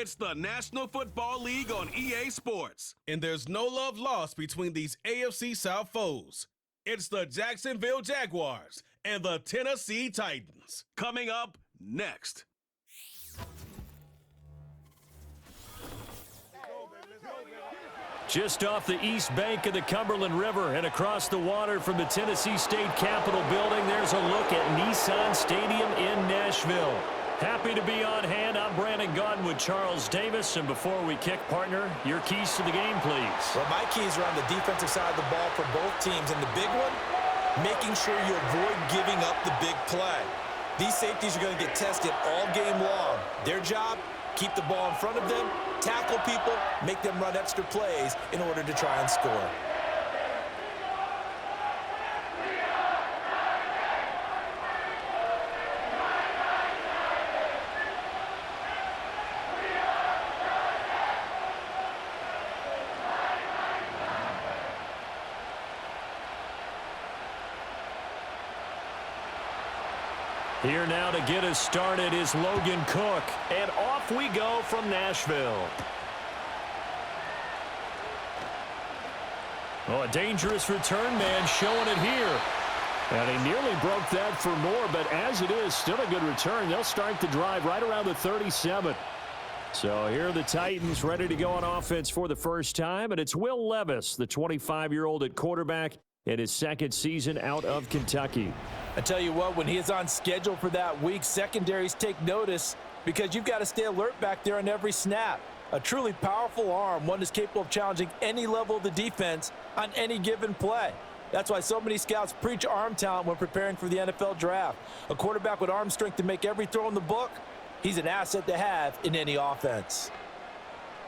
It's the National Football League on EA Sports, and there's no love lost between these AFC South foes. It's the Jacksonville Jaguars and the Tennessee Titans. Coming up next. Just off the east bank of the Cumberland River and across the water from the Tennessee State Capitol building, there's a look at Nissan Stadium in Nashville. Happy to be on hand. I'm Brandon Gaudin with Charles Davis. And before we kick, partner, your keys to the game, please. Well, my keys are on the defensive side of the ball for both teams. And the big one, making sure you avoid giving up the big play. These safeties are going to get tested all game long. Their job, keep the ball in front of them, tackle people, make them run extra plays in order to try and score. Here now to get us started is Logan Cook, and off we go from Nashville. Oh, a dangerous return man showing it here. And he nearly broke that for more, but as it is, still a good return. They'll start the drive right around the 37. So here are the Titans ready to go on offense for the first time, and it's Will Levis, the 25-year-old at quarterback, in his second season out of Kentucky. I tell you what, when he is on schedule for that week, secondaries take notice because you've got to stay alert back there on every snap. A truly powerful arm, one that's capable of challenging any level of the defense on any given play. That's why so many scouts preach arm talent when preparing for the NFL draft. A quarterback with arm strength to make every throw in the book, he's an asset to have in any offense.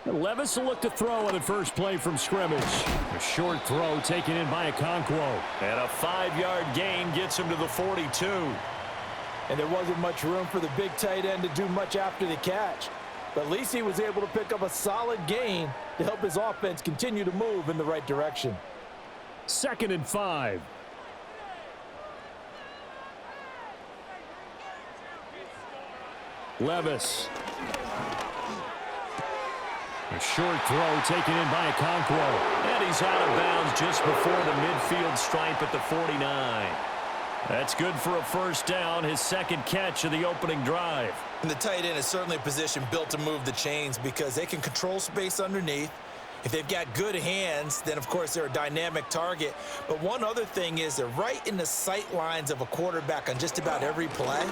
Levis will look to throw on the first play from scrimmage. A short throw taken in by Okonkwo. And a 5-yard gain gets him to the 42. And there wasn't much room for the big tight end to do much after the catch. But at least he was able to pick up a solid gain to help his offense continue to move in the right direction. 2nd and 5. Levis. A short throw taken in by Okonkwo. And he's out of bounds just before the midfield stripe at the 49. That's good for a first down, his second catch of the opening drive. And the tight end is certainly a position built to move the chains because they can control space underneath. If they've got good hands, then of course they're a dynamic target. But one other thing is they're right in the sight lines of a quarterback on just about every play.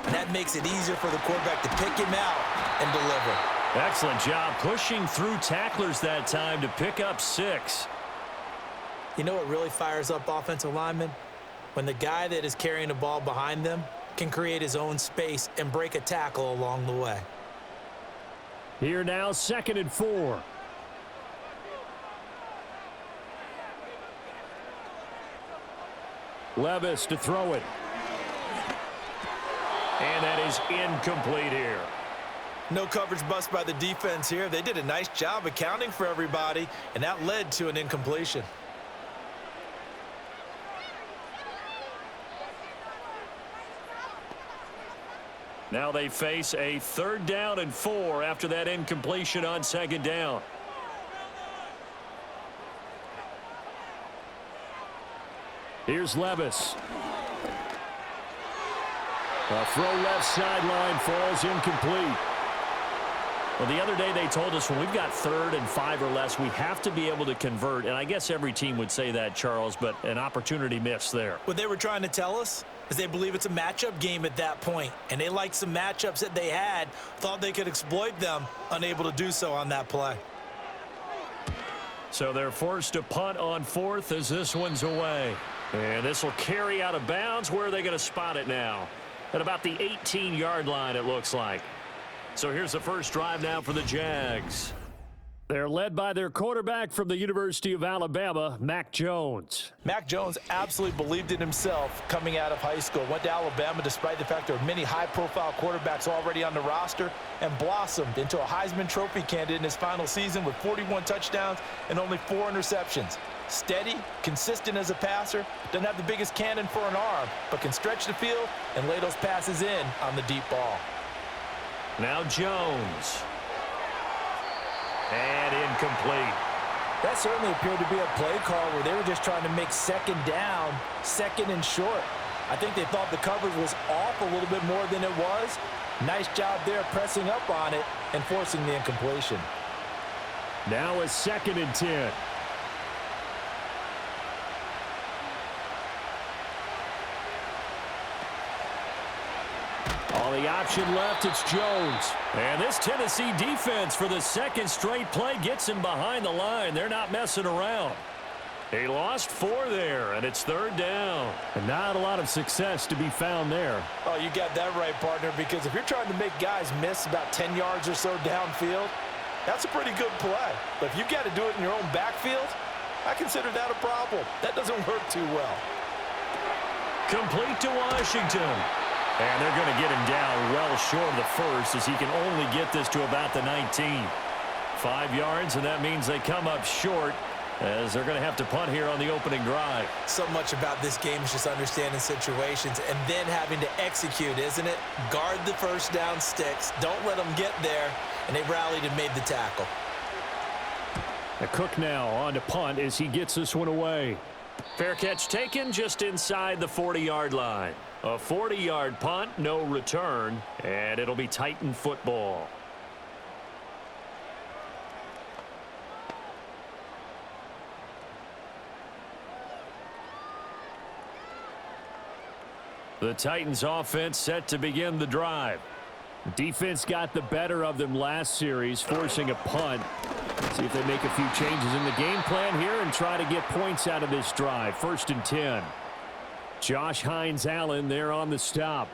And that makes it easier for the quarterback to pick him out and deliver. Excellent job pushing through tacklers that time to pick up 6. You know what really fires up offensive linemen? When the guy that is carrying the ball behind them can create his own space and break a tackle along the way. Here now, 2nd and 4. Levis to throw it. And that is incomplete here. No coverage bust by the defense here. They did a nice job accounting for everybody, and that led to an incompletion. Now they face a 3rd down and 4 after that incompletion on 2nd down. Here's Levis. A throw left sideline falls incomplete. Well, the other day they told us when we've got 3rd and 5 or less, we have to be able to convert. And I guess every team would say that, Charles, but an opportunity missed there. What they were trying to tell us is they believe it's a matchup game at that point. And they liked some matchups that they had, thought they could exploit them, unable to do so on that play. So they're forced to punt on 4th as this one's away. And this will carry out of bounds. Where are they going to spot it now? At about the 18-yard line, it looks like. So here's the first drive now for the Jags. They're led by their quarterback from the University of Alabama, Mac Jones. Mac Jones absolutely believed in himself coming out of high school. Went to Alabama despite the fact there are many high-profile quarterbacks already on the roster and blossomed into a Heisman Trophy candidate in his final season with 41 touchdowns and only 4 interceptions. Steady, consistent as a passer, doesn't have the biggest cannon for an arm, but can stretch the field and lay those passes in on the deep ball. Now Jones. And incomplete. That certainly appeared to be a play call where they were just trying to make second down, second and short. I think they thought the coverage was off a little bit more than it was. Nice job there pressing up on it and forcing the incompletion. Now a 2nd and 10. All the option left, it's Jones. And this Tennessee defense for the 2nd straight play gets him behind the line. They're not messing around. He lost 4 there, and it's 3rd down. And not a lot of success to be found there. Oh, you got that right, partner, because if you're trying to make guys miss about 10 yards or so downfield, that's a pretty good play. But if you got to do it in your own backfield, I consider that a problem. That doesn't work too well. Complete to Washington. And they're going to get him down well short of the first as he can only get this to about the 19. 5 yards, and that means they come up short as they're going to have to punt here on the opening drive. So much about this game is just understanding situations and then having to execute, isn't it? Guard the first down sticks. Don't let them get there. And they rallied and made the tackle. A Cook now on to punt as he gets this one away. Fair catch taken just inside the 40-yard line. A 40-yard punt, no return, and it'll be Titan football. The Titans offense set to begin the drive. Defense got the better of them last series, forcing a punt. See if they make a few changes in the game plan here and try to get points out of this drive. 1st and 10. Josh Hines-Allen there on the stop.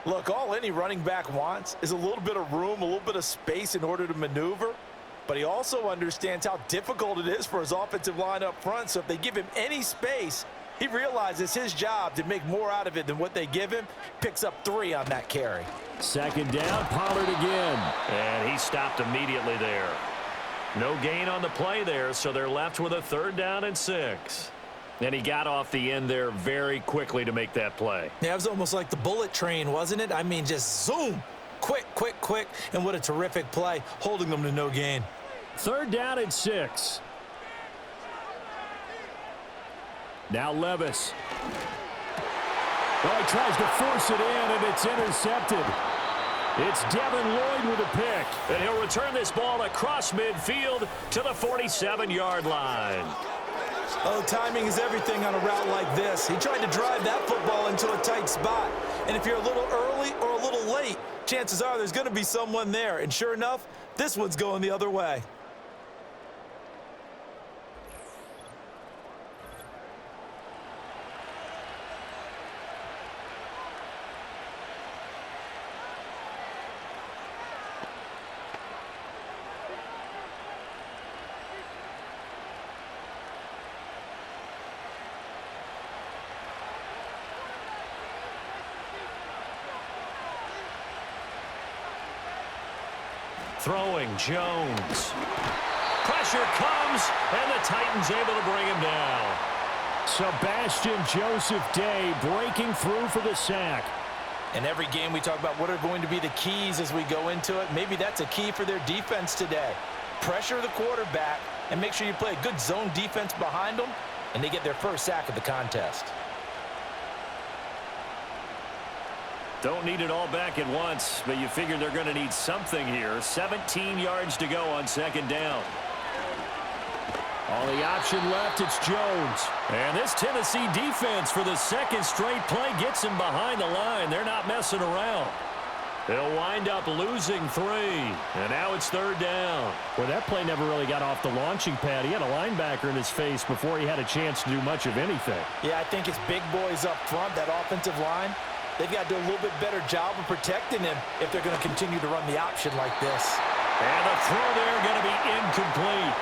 Look, all any running back wants is a little bit of room, a little bit of space in order to maneuver. But he also understands how difficult it is for his offensive line up front. So if they give him any space, he realizes his job to make more out of it than what they give him. Picks up 3 on that carry. 2nd down, Pollard again. And he stopped immediately there. No gain on the play there, so they're left with a 3rd down and 6. And he got off the end there very quickly to make that play. Yeah, it was almost like the bullet train, wasn't it? I mean, just zoom. Quick, quick, quick. And what a terrific play, holding them to no gain. 3rd down and 6. Now Levis. Well, he tries to force it in, and it's intercepted. It's Devin Lloyd with a pick. And he'll return this ball across midfield to the 47-yard line. Oh, timing is everything on a route like this. He tried to drive that football into a tight spot. And if you're a little early or a little late, chances are there's going to be someone there. And sure enough, this one's going the other way. Throwing Jones. Pressure comes, and the Titans able to bring him down. Sebastian Joseph Day breaking through for the sack. In every game we talk about what are going to be the keys as we go into it. Maybe that's a key for their defense today. Pressure the quarterback and make sure you play a good zone defense behind them, and they get their first sack of the contest. Don't need it all back at once, but you figure they're going to need something here. 17 yards to go on 2nd down. All the option left, it's Jones. And this Tennessee defense for the 2nd straight play gets him behind the line. They're not messing around. They'll wind up losing 3. And now it's 3rd down. Well, that play never really got off the launching pad. He had a linebacker in his face before he had a chance to do much of anything. Yeah, I think it's big boys up front, that offensive line. They've got to do a little bit better job of protecting him if they're going to continue to run the option like this. And the throw there going to be incomplete.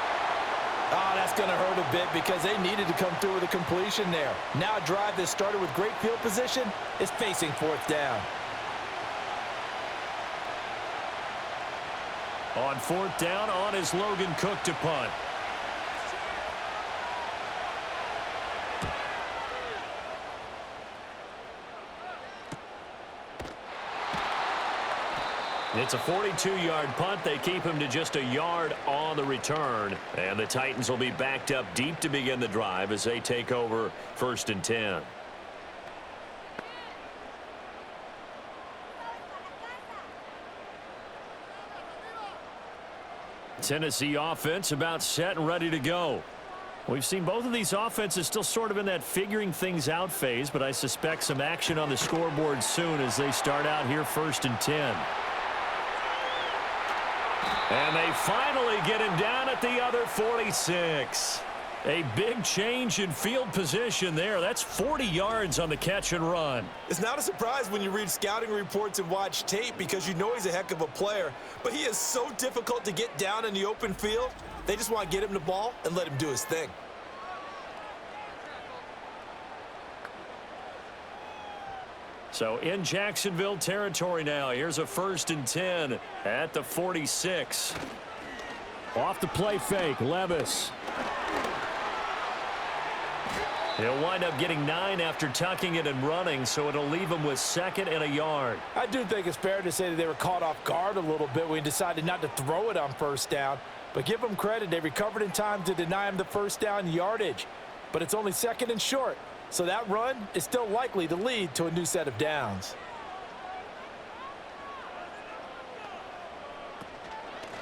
Oh, that's going to hurt a bit because they needed to come through with a completion there. Now a drive that started with great field position is facing 4th down. On 4th down, on is Logan Cook to punt. It's a 42-yard punt. They keep him to just a yard on the return. And the Titans will be backed up deep to begin the drive as they take over 1st and 10. Tennessee offense about set and ready to go. We've seen both of these offenses still sort of in that figuring things out phase, but I suspect some action on the scoreboard soon as they start out here 1st and 10. And they finally get him down at the other 46. A big change in field position there. That's 40 yards on the catch and run. It's not a surprise when you read scouting reports and watch tape because you know he's a heck of a player. But he is so difficult to get down in the open field. They just want to get him the ball and let him do his thing. So in Jacksonville territory now. Here's a 1st and 10 at the 46. Off the play fake, Levis. He'll wind up getting 9 after tucking it and running, so it'll leave him with 2nd and a yard. I do think it's fair to say that they were caught off guard a little bit when he decided not to throw it on 1st down. But give them credit, they recovered in time to deny him the 1st down yardage. But it's only 2nd and short, so that run is still likely to lead to a new set of downs.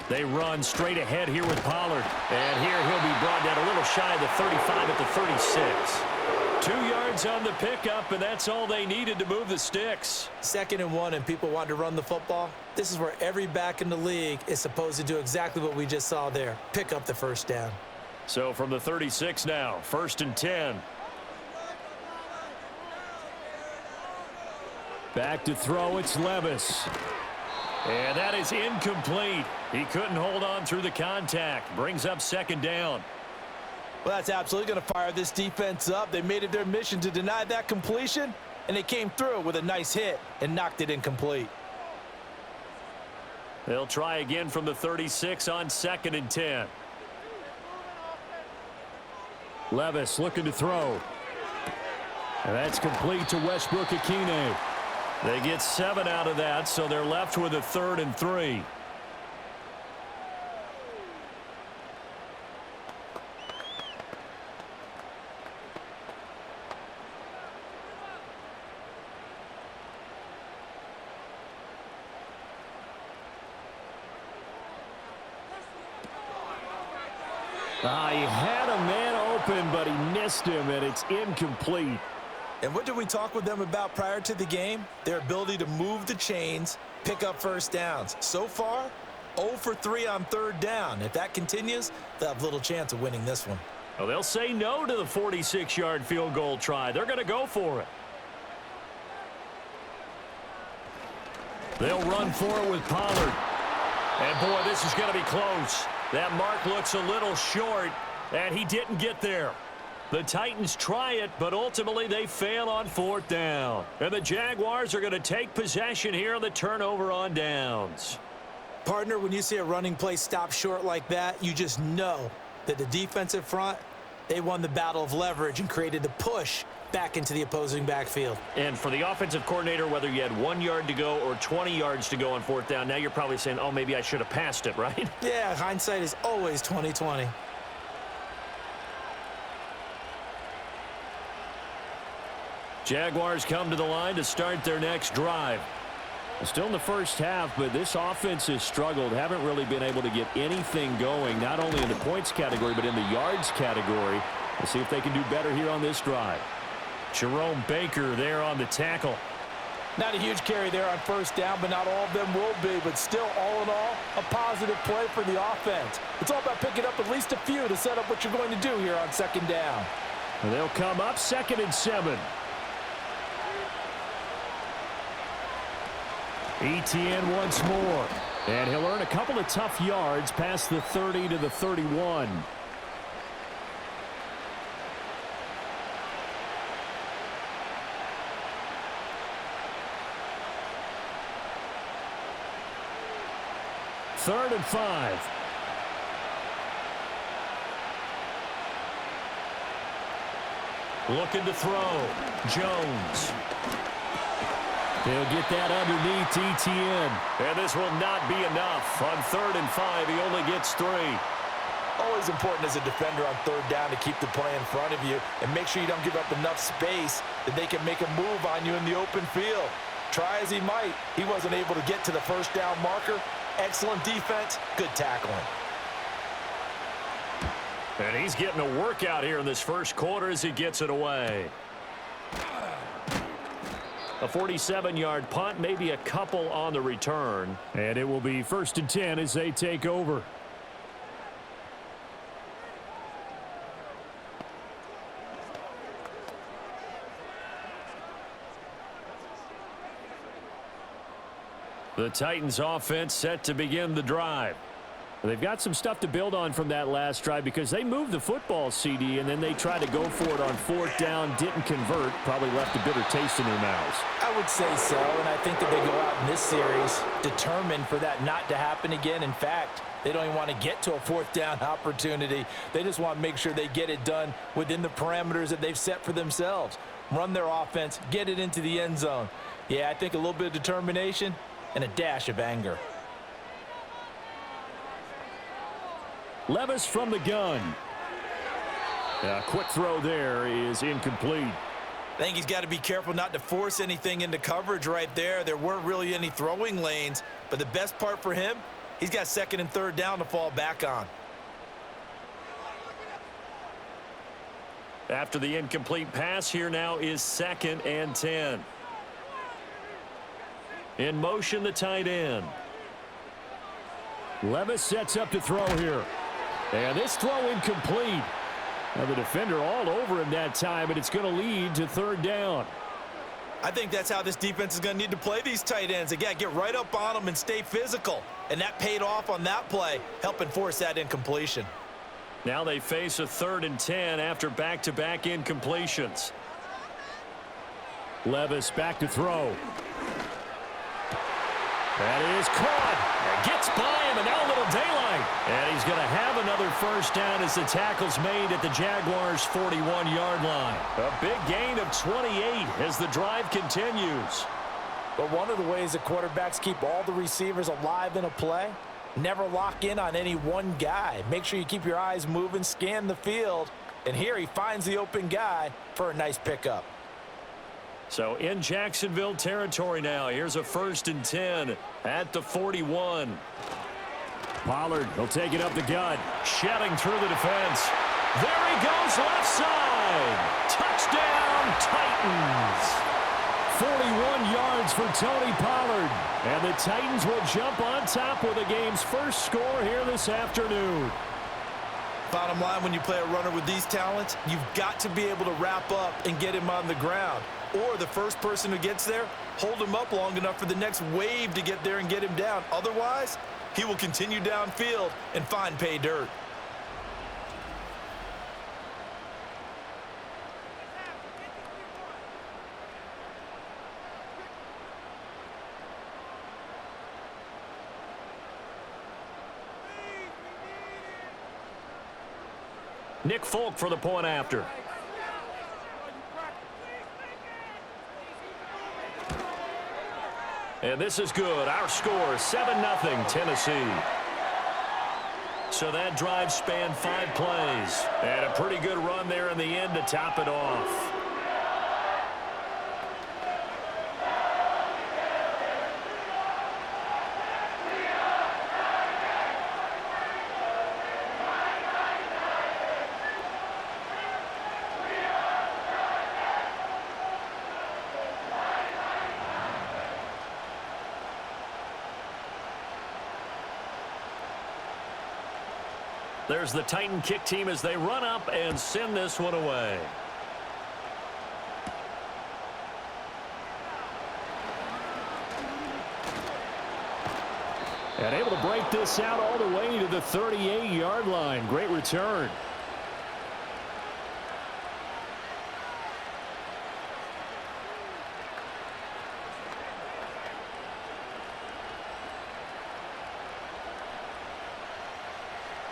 They run straight ahead here with Pollard. And here he'll be brought down a little shy of the 35 at the 36. 2 yards on the pickup, and that's all they needed to move the sticks. 2nd and 1, and people want to run the football. This is where every back in the league is supposed to do exactly what we just saw there. Pick up the 1st down. So from the 36 now, 1st and 10. Back to throw, it's Levis. And that is incomplete. He couldn't hold on through the contact. Brings up 2nd down. Well, that's absolutely going to fire this defense up. They made it their mission to deny that completion, and they came through with a nice hit and knocked it incomplete. They'll try again from the 36 on 2nd and 10. Levis looking to throw. And that's complete to Westbrook-Ikhine. They get 7 out of that, so they're left with a 3rd and 3. He had a man open, but he missed him, and it's incomplete. And what did we talk with them about prior to the game? Their ability to move the chains, pick up 1st downs. So far, 0 for 3 on 3rd down. If that continues, they'll have little chance of winning this one. Well, they'll say no to the 46-yard field goal try. They're going to go for it. They'll run for it with Pollard. And, boy, this is going to be close. That mark looks a little short, and he didn't get there. The Titans try it, but ultimately they fail on 4th down. And the Jaguars are going to take possession here on the turnover on downs. Partner, when you see a running play stop short like that, you just know that the defensive front, they won the battle of leverage and created the push back into the opposing backfield. And for the offensive coordinator, whether you had 1 yard to go or 20 yards to go on 4th down, now you're probably saying, oh, maybe I should have passed it, right? Yeah, hindsight is always 20/20. Jaguars come to the line to start their next drive. Still in the first half, but this offense has struggled. Haven't really been able to get anything going, not only in the points category, but in the yards category. We'll see if they can do better here on this drive. Jerome Baker there on the tackle. Not a huge carry there on 1st down, but not all of them will be. But still, all in all, a positive play for the offense. It's all about picking up at least a few to set up what you're going to do here on 2nd down. And they'll come up 2nd and 7. ETN once more. And he'll earn a couple of tough yards past the 30 to the 31. Third and 5. Looking to throw. Jones. He'll get that underneath ETN. And this will not be enough. On 3rd and 5, he only gets 3. Always important as a defender on 3rd down to keep the play in front of you and make sure you don't give up enough space that they can make a move on you in the open field. Try as he might, he wasn't able to get to the 1st down marker. Excellent defense, good tackling. And he's getting a workout here in this 1st quarter as he gets it away. A 47-yard punt, maybe a couple on the return. And it will be 1st and 10 as they take over. The Titans offense set to begin the drive. They've got some stuff to build on from that last drive because they moved the football, CD, and then they tried to go for it on 4th down, didn't convert, probably left a bitter taste in their mouths. I would say so, and I think that they go out in this series determined for that not to happen again. In fact, they don't even want to get to a 4th down opportunity. They just want to make sure they get it done within the parameters that they've set for themselves. Run their offense, get it into the end zone. Yeah, I think a little bit of determination and a dash of anger. Levis from the gun. A quick throw there is incomplete. I think he's got to be careful not to force anything into coverage right there. There weren't really any throwing lanes, but the best part for him, he's got 2nd and 3rd down to fall back on. After the incomplete pass, here now is 2nd and 10. In motion, the tight end. Levis sets up to throw here. And this throw incomplete. Now the defender all over him that time, and it's going to lead to 3rd down. I think that's how this defense is going to need to play these tight ends. Again, get right up on them and stay physical. And that paid off on that play, helping force that incompletion. Now they face a 3rd and 10 after back-to-back incompletions. Levis back to throw. That is caught. Gets by him, and now a little daylight. And he's going to have another 1st down as the tackle's made at the Jaguars' 41-yard line. A big gain of 28 as the drive continues. But one of the ways that quarterbacks keep all the receivers alive in a play, never lock in on any one guy. Make sure you keep your eyes moving, scan the field. And here he finds the open guy for a nice pickup. So in Jacksonville territory now. Here's a 1st and 10 at the 41. Pollard, he'll take it up the gut. Shedding through the defense. There he goes left side. Touchdown Titans. 41 yards for Tony Pollard. And the Titans will jump on top with the game's 1st score here this afternoon. Bottom line, when you play a runner with these talents, you've got to be able to wrap up and get him on the ground. Or the first person who gets there, hold him up long enough for the next wave to get there and get him down. Otherwise, he will continue downfield and find pay dirt. Nick Folk for the point after. And this is good. Our score, 7-0 Tennessee. So that drive spanned 5 plays. And a pretty good run there in the end to top it off. There's the Titan kick team as they run up and send this one away. And able to break this out all the way to the 38-yard line. Great return.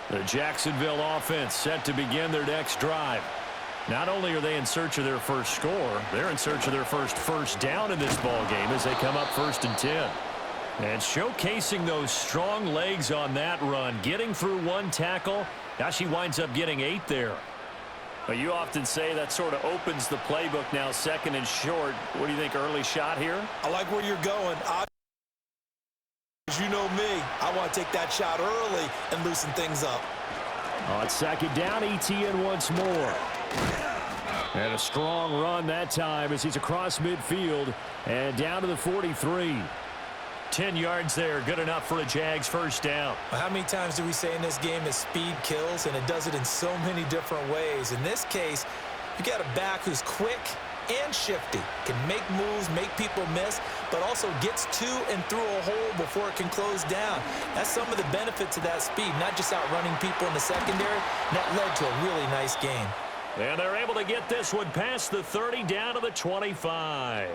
The Jacksonville offense set to begin their next drive. Not only are they in search of their first score, they're in search of their first down in this ball game as they come up 1st and 10. And showcasing those strong legs on that run, getting through one tackle. Now she winds up getting 8 there. But you often say that sort of opens the playbook now, 2nd and short. What do you think, early shot here? I like where you're going. As you know me, I want to take that shot early and loosen things up. On 2nd down, ETN once more. And a strong run that time as he's across midfield and down to the 43. 10 yards there, good enough for a Jags 1st down. How many times do we say in this game that speed kills, and it does it in so many different ways? In this case, you got a back who's quick and shifty, can make moves, make people miss, but also gets to and through a hole before it can close down. That's some of the benefits of that speed, not just outrunning people in the secondary. And that led to a really nice game. And they're able to get this one past the 30 down to the 25.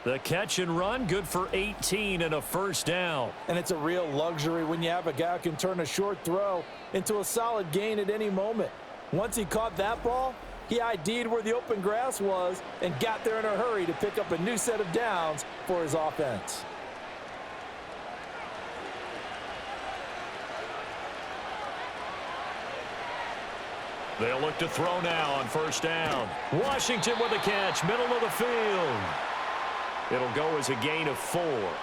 The catch and run, good for 18 and a 1st down. And it's a real luxury when you have a guy who can turn a short throw into a solid gain at any moment. Once he caught that ball, he ID'd where the open grass was and got there in a hurry to pick up a new set of downs for his offense. They'll look to throw now on 1st down. Washington with the catch, middle of the field. It'll go as a gain of 4,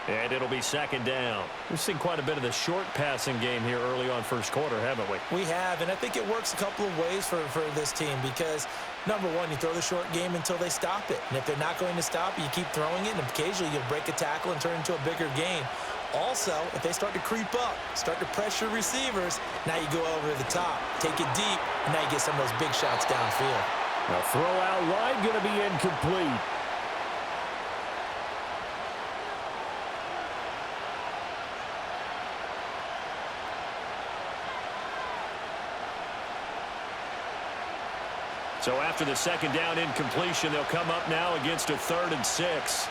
and it'll be 2nd down. We've seen quite a bit of the short passing game here early on 1st quarter, haven't we? We have, and I think it works a couple of ways for this team because, number one, you throw the short game until they stop it. And if they're not going to stop it, you keep throwing it, and occasionally you'll break a tackle and turn it into a bigger gain. Also, if they start to creep up, start to pressure receivers, now you go over the top, take it deep, and now you get some of those big shots downfield. A throw out wide going to be incomplete. So after the 2nd down incompletion, they'll come up now against a 3rd and 6.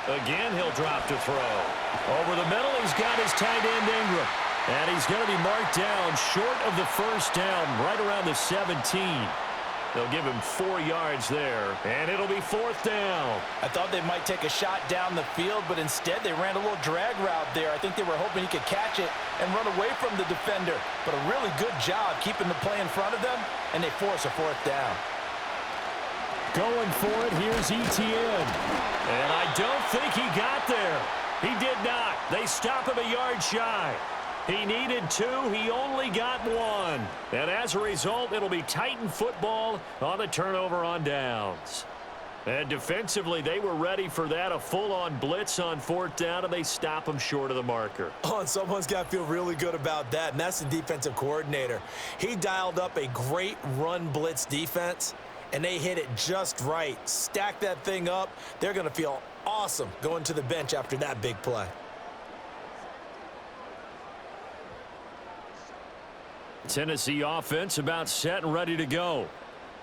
Again, he'll drop to throw. Over the middle, he's got his tight end Ingram. And he's going to be marked down short of the 1st down, right around the 17. They'll give him 4 yards there, and it'll be 4th down. I thought they might take a shot down the field, but instead they ran a little drag route there. I think they were hoping he could catch it and run away from the defender. But a really good job keeping the play in front of them, and they force a 4th down. Going for it, here's ETN. And I don't think he got there. He did not. They stop him a yard shy. He needed 2. He only got 1. And as a result, it'll be Titan football on the turnover on downs. And defensively, they were ready for that, a full-on blitz on 4th down, and they stop him short of the marker. Oh, and someone's got to feel really good about that, and that's the defensive coordinator. He dialed up a great run blitz defense, and they hit it just right. Stack that thing up. They're going to feel awesome going to the bench after that big play. Tennessee offense about set and ready to go.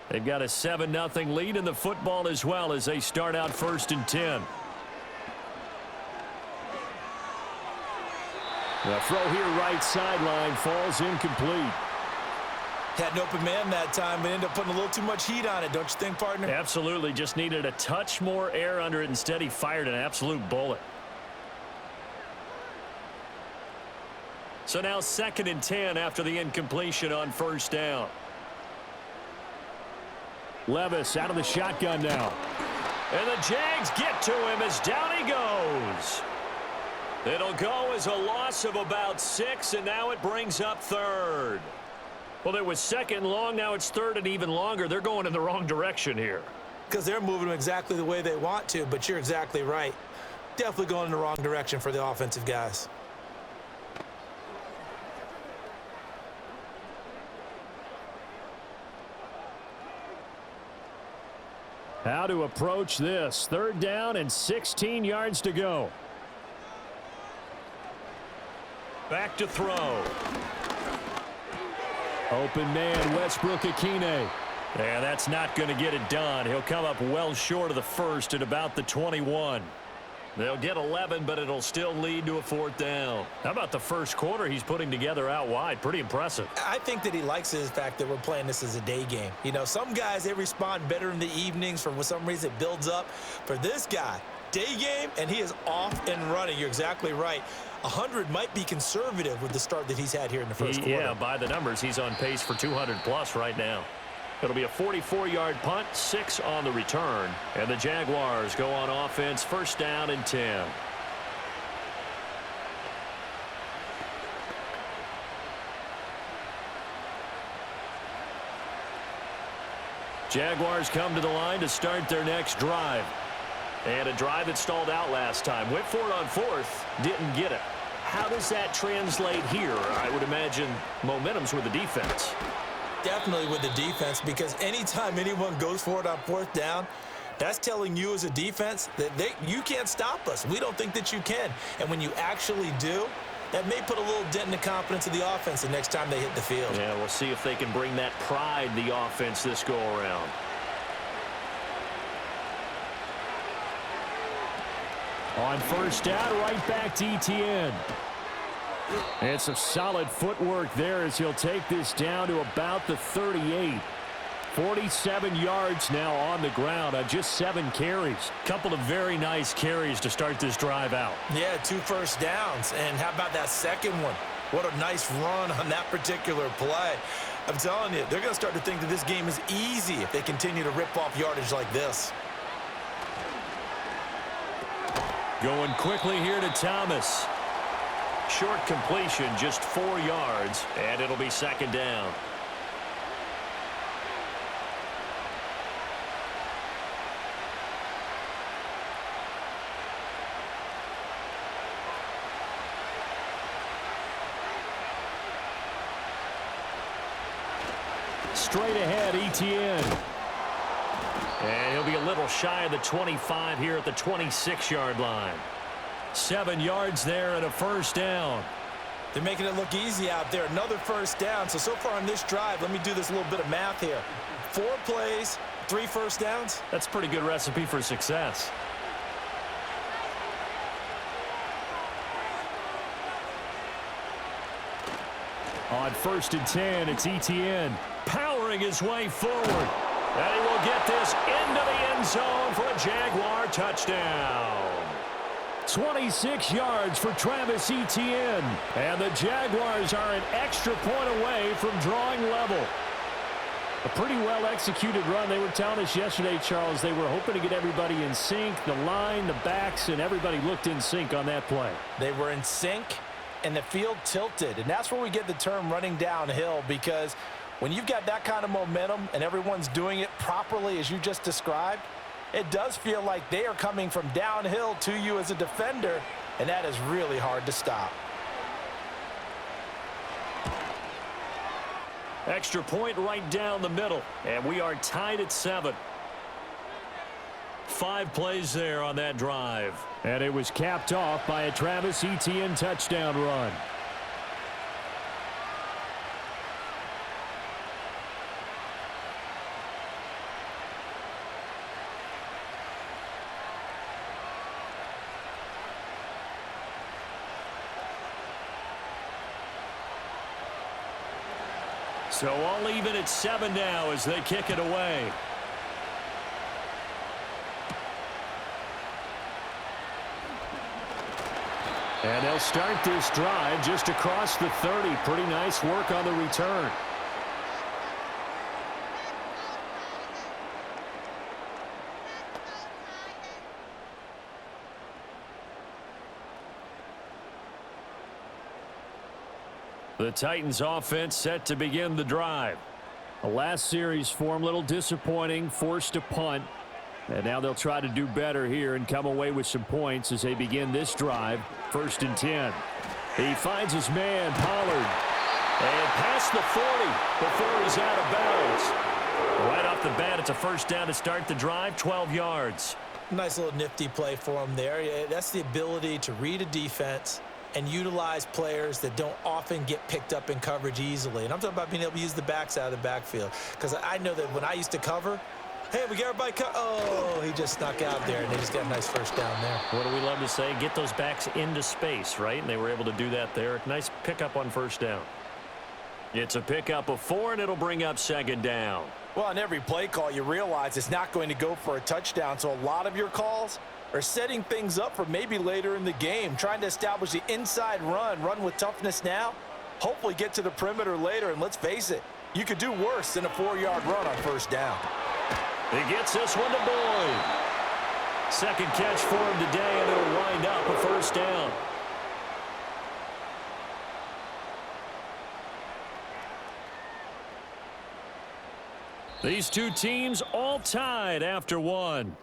They've got a 7-0 lead in the football as well as they start out 1st and 10. The throw here right sideline falls incomplete. Had an open man that time, but ended up putting a little too much heat on it, don't you think, partner? Absolutely. Just needed a touch more air under it. Instead, he fired an absolute bullet. So now 2nd and 10 after the incompletion on 1st down. Levis out of the shotgun now. And the Jags get to him as down he goes. It'll go as a loss of about 6, and now it brings up 3rd. Well, it was 2nd long, now it's 3rd and even longer. They're going in the wrong direction here. Because they're moving them exactly the way they want to, but you're exactly right. Definitely going in the wrong direction for the offensive guys. How to approach this. 3rd down and 16 yards to go. Back to throw. Open man, Westbrook-Akine. Yeah, that's not going to get it done. He'll come up well short of the 1st at about the 21. They'll get 11, but it'll still lead to a 4th down. How about the first quarter he's putting together out wide? Pretty impressive. I think that he likes the fact that we're playing this as a day game. You know, some guys, they respond better in the evenings. For some reason, it builds up. For this guy, day game, and he is off and running. You're exactly right. 100 might be conservative with the start that he's had here in the first quarter. Yeah, by the numbers, he's on pace for 200+ right now. It'll be a 44-yard punt, 6 on the return. And the Jaguars go on offense, 1st down and 10. Jaguars come to the line to start their next drive. And a drive that stalled out last time. Went for it on 4th, didn't get it. How does that translate here? I would imagine momentum's with the defense. Definitely with the defense, because anytime anyone goes for it on 4th down, that's telling you as a defense that you can't stop us. We don't think that you can. And when you actually do, that may put a little dent in the confidence of the offense the next time they hit the field. Yeah, we'll see if they can bring that pride to the offense this go-around. On 1st down, right back to ETN. And some solid footwork there as he'll take this down to about the 38. 47 yards now on the ground on just 7 carries. Couple of very nice carries to start this drive out. Yeah, 2 first downs. And how about that second one? What a nice run on that particular play. I'm telling you, they're going to start to think that this game is easy if they continue to rip off yardage like this. Going quickly here to Thomas. Short completion, just 4 yards, and it'll be 2nd down. Straight ahead, ETN. And he'll be a little shy of the 25 here at the 26-yard line. 7 yards there and a 1st down. They're making it look easy out there. Another 1st down. So far on this drive, let me do this little bit of math here. 4 plays, 3 first downs. That's a pretty good recipe for success. On 1st and 10, it's ETN. Powering his way forward. And he will get this into the end zone for a Jaguar touchdown. 26 yards for Travis Etienne. And the Jaguars are an extra point away from drawing level. A pretty well-executed run. They were telling us yesterday, Charles, they were hoping to get everybody in sync. The line, the backs, and everybody looked in sync on that play. They were in sync, and the field tilted. And that's where we get the term running downhill, because when you've got that kind of momentum and everyone's doing it properly as you just described, it does feel like they are coming from downhill to you as a defender, and that is really hard to stop. Extra point right down the middle, and we are tied at 7. 5 plays there on that drive. And it was capped off by a Travis Etienne touchdown run. So all even at 7 now as they kick it away. And they'll start this drive just across the 30. Pretty nice work on the return. The Titans offense set to begin the drive. The last series form, a little disappointing, forced a punt. And now they'll try to do better here and come away with some points as they begin this drive. 1st and 10. He finds his man, Pollard. And past the 40 before he's out of bounds. Right off the bat, it's a 1st down to start the drive, 12 yards. Nice little nifty play for him there. That's the ability to read a defense and utilize players that don't often get picked up in coverage easily. And I'm talking about being able to use the backs out of the backfield. Because I know that when I used to cover, Hey, we got everybody cut. Oh, he just snuck out there, and they just got a nice first down there. What do we love to say? Get those backs into space, right? And they were able to do that there. Nice pickup on first down. It's a pickup of 4, and it'll bring up second down. Well, on every play call, you realize it's not going to go for a touchdown, so a lot of your calls are setting things up for maybe later in the game, trying to establish the inside run with toughness now, hopefully get to the perimeter later, and let's face it, you could do worse than a 4-yard run on first down. He gets this one to Boyd. Second catch for him today, and it'll wind up a first down. These two teams all tied after one.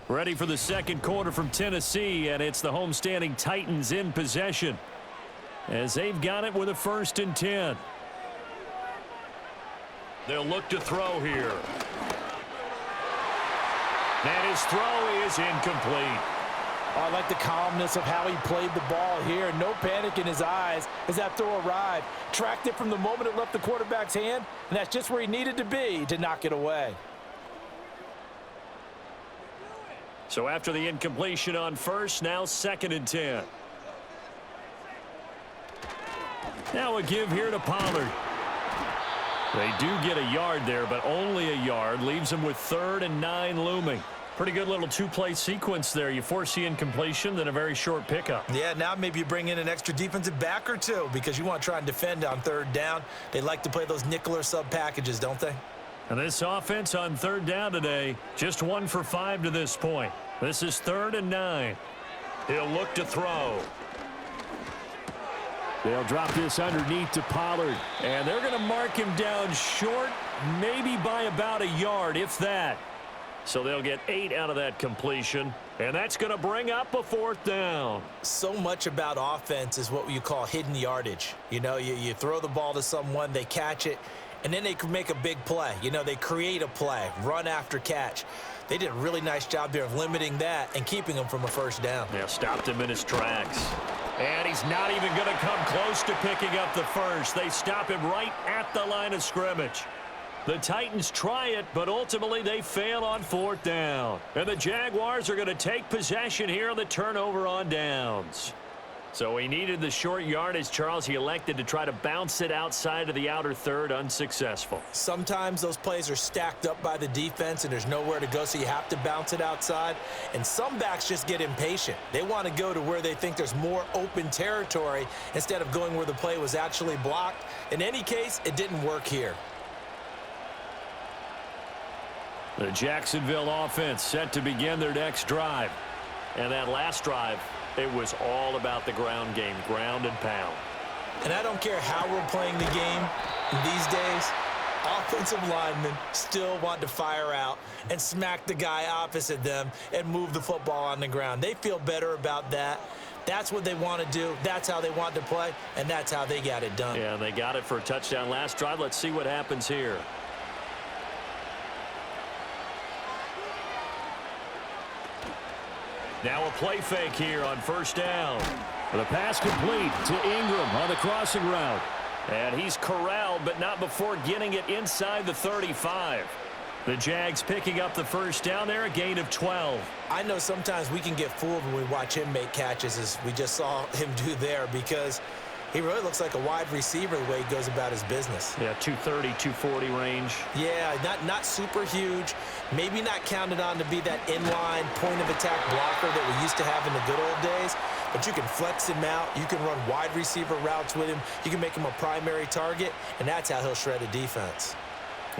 Ready for the second quarter from Tennessee, and it's the homestanding Titans in possession as they've got it with a 1st and 10. They'll look to throw here. And his throw is incomplete. I like the calmness of how he played the ball here. No panic in his eyes as that throw arrived. Tracked it from the moment it left the quarterback's hand, and that's just where he needed to be to knock it away. So after the incompletion on first, now 2nd and 10. Now a give here to Pollard. They do get a yard there, but only a yard. Leaves them with 3rd and 9 looming. Pretty good little 2-play sequence there. You force the incompletion, then a very short pickup. Yeah, now maybe you bring in an extra defensive back or two because you want to try and defend on 3rd down. They like to play those nickel or sub packages, don't they? And this offense on 3rd down today, just 1 for 5 to this point. This is 3rd and 9. He'll look to throw. They'll drop this underneath to Pollard. And they're going to mark him down short, maybe by about a yard, if that. So they'll get 8 out of that completion. And that's going to bring up a 4th down. So much about offense is what you call hidden yardage. You know, you throw the ball to someone, they catch it, and then they can make a big play. You know, they create a play, run after catch. They did a really nice job there of limiting that and keeping him from a 1st down. Yeah, stopped him in his tracks. And he's not even going to come close to picking up the first. They stop him right at the line of scrimmage. The Titans try it, but ultimately they fail on 4th down. And the Jaguars are going to take possession here on the turnover on downs. So he needed the short yardage, Charles. He elected to try to bounce it outside of the outer 3rd, unsuccessful. Sometimes those plays are stacked up by the defense and there's nowhere to go, so you have to bounce it outside. And some backs just get impatient. They want to go to where they think there's more open territory instead of going where the play was actually blocked. In any case, it didn't work here. The Jacksonville offense set to begin their next drive. And that last drive, it was all about the ground game, ground and pound. And I don't care how we're playing the game these days, offensive linemen still want to fire out and smack the guy opposite them and move the football on the ground. They feel better about that. That's what they want to do. That's how they want to play, and that's how they got it done. Yeah, and they got it for a touchdown last drive. Let's see what happens here. Now a play fake here on 1st down. The pass complete to Ingram on the crossing route. And he's corralled, but not before getting it inside the 35. The Jags picking up the 1st down there, a gain of 12. I know sometimes we can get fooled when we watch him make catches, as we just saw him do there, because he really looks like a wide receiver the way he goes about his business. Yeah, 230, 240 range. Yeah, not super huge. Maybe not counted on to be that inline point-of-attack blocker that we used to have in the good old days. But you can flex him out. You can run wide receiver routes with him. You can make him a primary target, and that's how he'll shred a defense.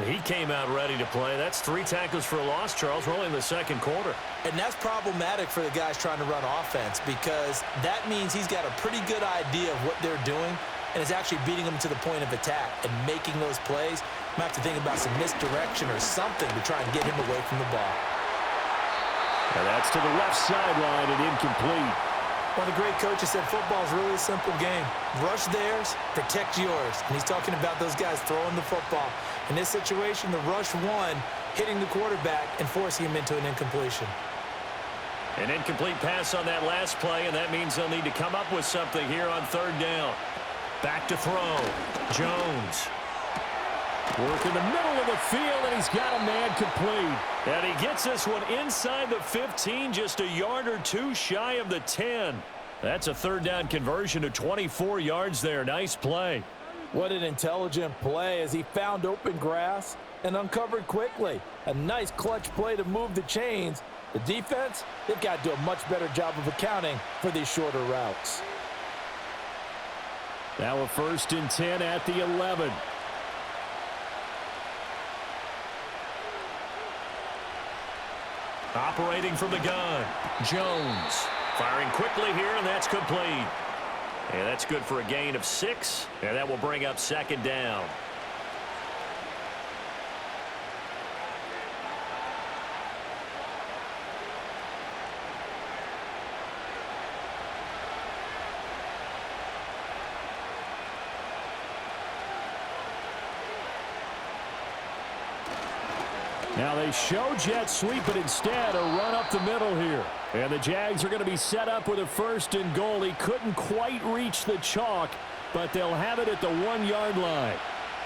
He came out ready to play. That's 3 tackles for a loss, Charles. We're only in the 2nd quarter. And that's problematic for the guys trying to run offense, because that means he's got a pretty good idea of what they're doing and is actually beating them to the point of attack and making those plays. Might have to think about some misdirection or something to try and get him away from the ball. And that's to the left sideline and incomplete. One of the great coaches said football is really a simple game. Rush theirs, protect yours. And he's talking about those guys throwing the football. In this situation, the rush one, hitting the quarterback and forcing him into an incompletion. An incomplete pass on that last play, and that means they'll need to come up with something here on third down. Back to throw. Jones. Work in the middle of the field, and he's got a man complete. And he gets this one inside the 15, just a yard or two shy of the 10. That's a third down conversion to 24 yards there. Nice play. What an intelligent play as he found open grass and uncovered quickly. A nice clutch play to move the chains. The defense, they've got to do a much better job of accounting for these shorter routes. Now a 1st and 10 at the 11. Operating from the gun. Jones. Firing quickly here, and that's complete. And that's good for a gain of 6, and that will bring up 2nd down. Now they show jet sweep, but instead a run up the middle here. And the Jags are going to be set up with a 1st and goal. He couldn't quite reach the chalk, but they'll have it at the 1-yard line.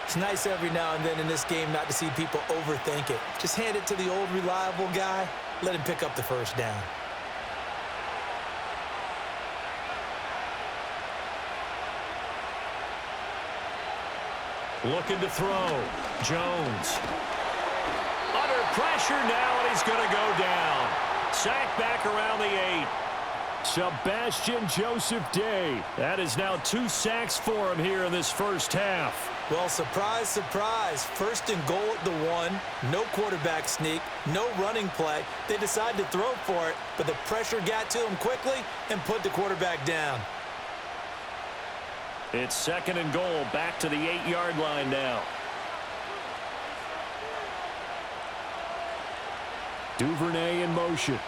It's nice every now and then in this game not to see people overthink it. Just hand it to the old reliable guy. Let him pick up the 1st down. Looking to throw. Jones. Under pressure now, and he's going to go down. Sacked back around the 8. Sebastian Joseph Day. That is now 2 sacks for him here in this first half. Well, surprise, surprise. 1st and goal at the 1. No quarterback sneak. No running play. They decided to throw for it, but the pressure got to him quickly and put the quarterback down. It's 2nd and goal, back to the 8-yard line now. Duvernay in motion.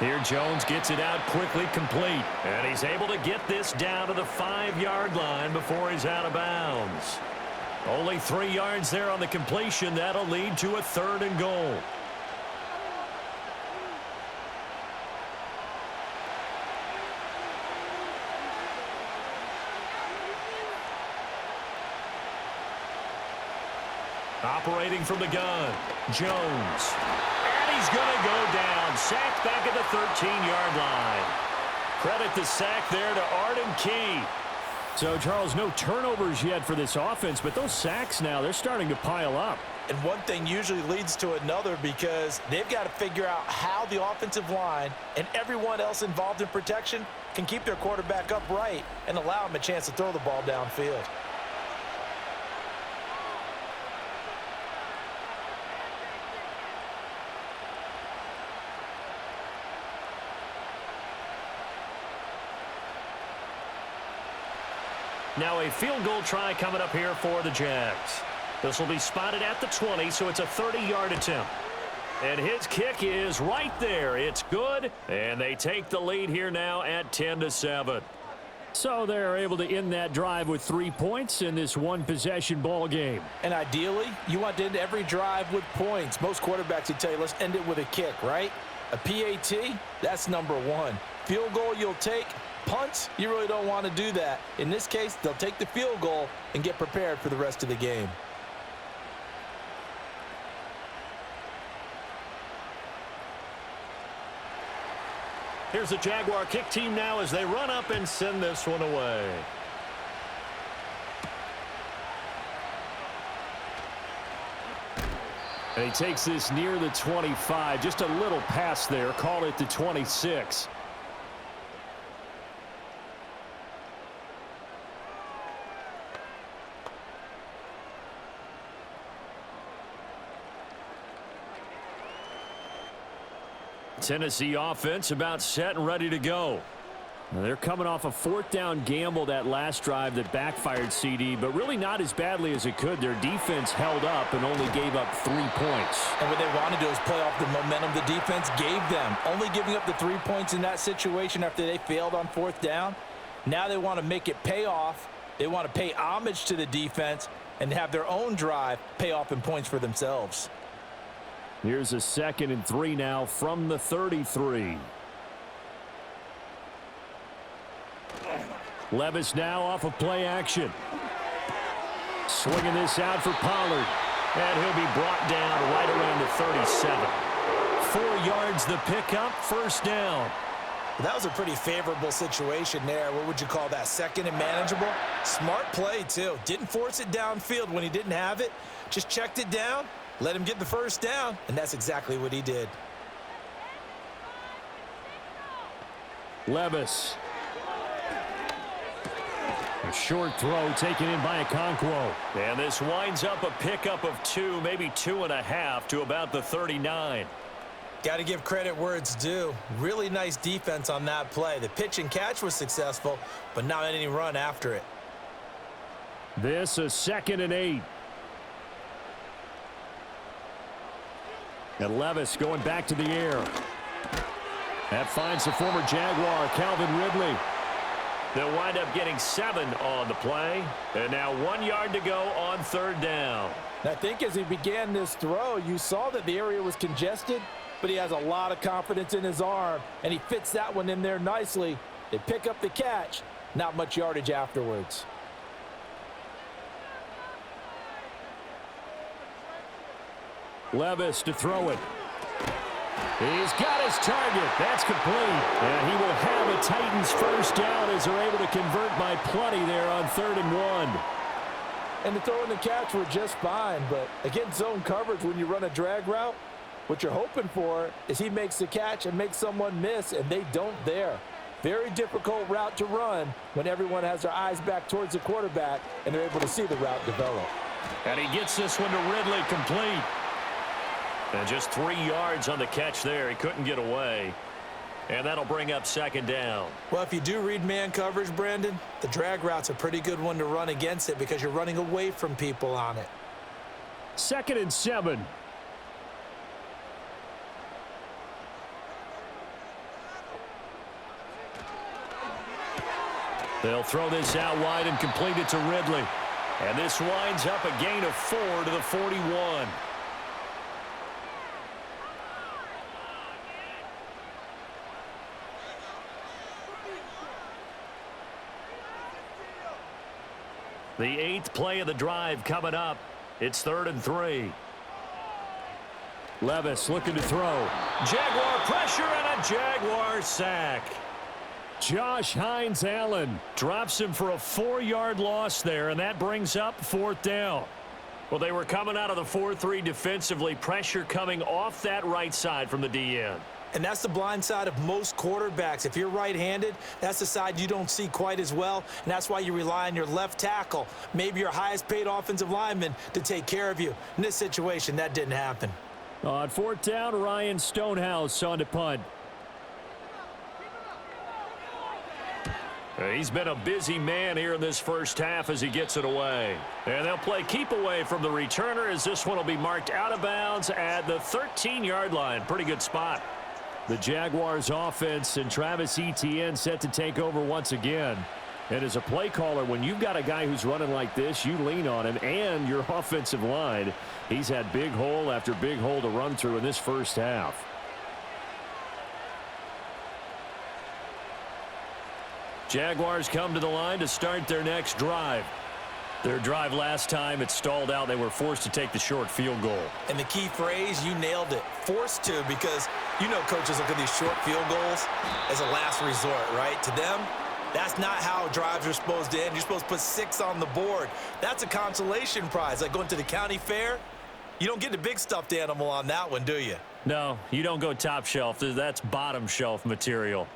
Here Jones gets it out quickly, complete. And he's able to get this down to the 5-yard line before he's out of bounds. Only 3 yards there on the completion. That'll lead to a 3rd and goal. Operating from the gun, Jones. And he's going to go down. Sacked back at the 13-yard line. Credit the sack there to Arden Key. So, Charles, no turnovers yet for this offense, but those sacks now, they're starting to pile up. And one thing usually leads to another because they've got to figure out how the offensive line and everyone else involved in protection can keep their quarterback upright and allow him a chance to throw the ball downfield. Now a field goal try coming up here for the Jags. This will be spotted at the 20, so it's a 30-yard attempt. And his kick is right there. It's good, and they take the lead here now at 10-7. So they're able to end that drive with 3 points in this one-possession ball game. And ideally, you want to end every drive with points. Most quarterbacks would tell you, let's end it with a kick, right? A PAT, that's number 1. Field goal you'll take. Punts, you really don't want to do that. In this case, they'll take the field goal and get prepared for the rest of the game. Here's the Jaguar kick team now as they run up and send this one away. And he takes this near the 25. Just a little pass there. Call it the 26. Tennessee offense about set and ready to go. Now they're coming off a 4th down gamble that last drive that backfired CD, but really not as badly as it could. Their defense held up and only gave up 3 points. And what they want to do is play off the momentum the defense gave them. Only giving up the 3 points in that situation after they failed on 4th down. Now they want to make it pay off. They want to pay homage to the defense and have their own drive pay off in points for themselves. Here's a 2nd and 3 now from the 33. Levis now off of play action. Swinging this out for Pollard. And he'll be brought down right around the 37. 4 yards the pickup, first down. That was a pretty favorable situation there. What would you call that? 2nd and manageable? Smart play, too. Didn't force it downfield when he didn't have it. Just checked it down, let him get the first down, and that's exactly what he did. Levis. A short throw taken in by Okonkwo. And this winds up a pickup of 2, maybe 2.5 to about the 39. Got to give credit where it's due. Really nice defense on that play. The pitch and catch was successful, but not any run after it. This a 2nd and 8. And Levis going back to the air. That finds the former Jaguar, Calvin Ridley. They'll wind up getting 7 on the play. And now 1 yard to go on 3rd down. I think as he began this throw, you saw that the area was congested, but he has a lot of confidence in his arm, and he fits that one in there nicely. They pick up the catch, not much yardage afterwards. Levis to throw it. He's got his target. That's complete. And he will have a Titans first down as they're able to convert by plenty there on 3rd and 1. And the throw and the catch were just fine, but against zone coverage when you run a drag route, what you're hoping for is he makes the catch and makes someone miss, and they don't there. Very difficult route to run when everyone has their eyes back towards the quarterback and they're able to see the route develop. And he gets this one to Ridley, complete. And just 3 yards on the catch there. He couldn't get away. And that'll bring up 2nd down. Well, if you do read man coverage, Brandon, the drag route's a pretty good one to run against it because you're running away from people on it. 2nd and 7. They'll throw this out wide and complete it to Ridley. And this winds up a gain of 4 to the 41. The 8th play of the drive coming up. It's 3rd and 3. Levis looking to throw. Jaguar pressure and a Jaguar sack. Josh Hines Allen drops him for a 4-yard loss there, and that brings up 4th down. Well, they were coming out of the 4-3 defensively. Pressure coming off that right side from the DN. And that's the blind side of most quarterbacks. If you're right-handed, that's the side you don't see quite as well, and that's why you rely on your left tackle, maybe your highest-paid offensive lineman, to take care of you. In this situation, that didn't happen. On 4th down, Ryan Stonehouse on to punt. He's been a busy man here in this first half as he gets it away. And they'll play keep away from the returner as this one will be marked out of bounds at the 13-yard line. Pretty good spot. The Jaguars offense and Travis Etienne set to take over once again. And as a play caller, when you've got a guy who's running like this, you lean on him and your offensive line. He's had big hole after big hole to run through in this first half. Jaguars come to the line to start their next drive. Their drive last time, it stalled out. They were forced to take the short field goal. And the key phrase, you nailed it, forced to, because you know coaches look at these short field goals as a last resort, right? To them, that's not how drives are supposed to end. You're supposed to put 6 on the board. That's a consolation prize, like going to the county fair. You don't get the big stuffed animal on that one, do you? No, you don't go top shelf. That's bottom shelf material.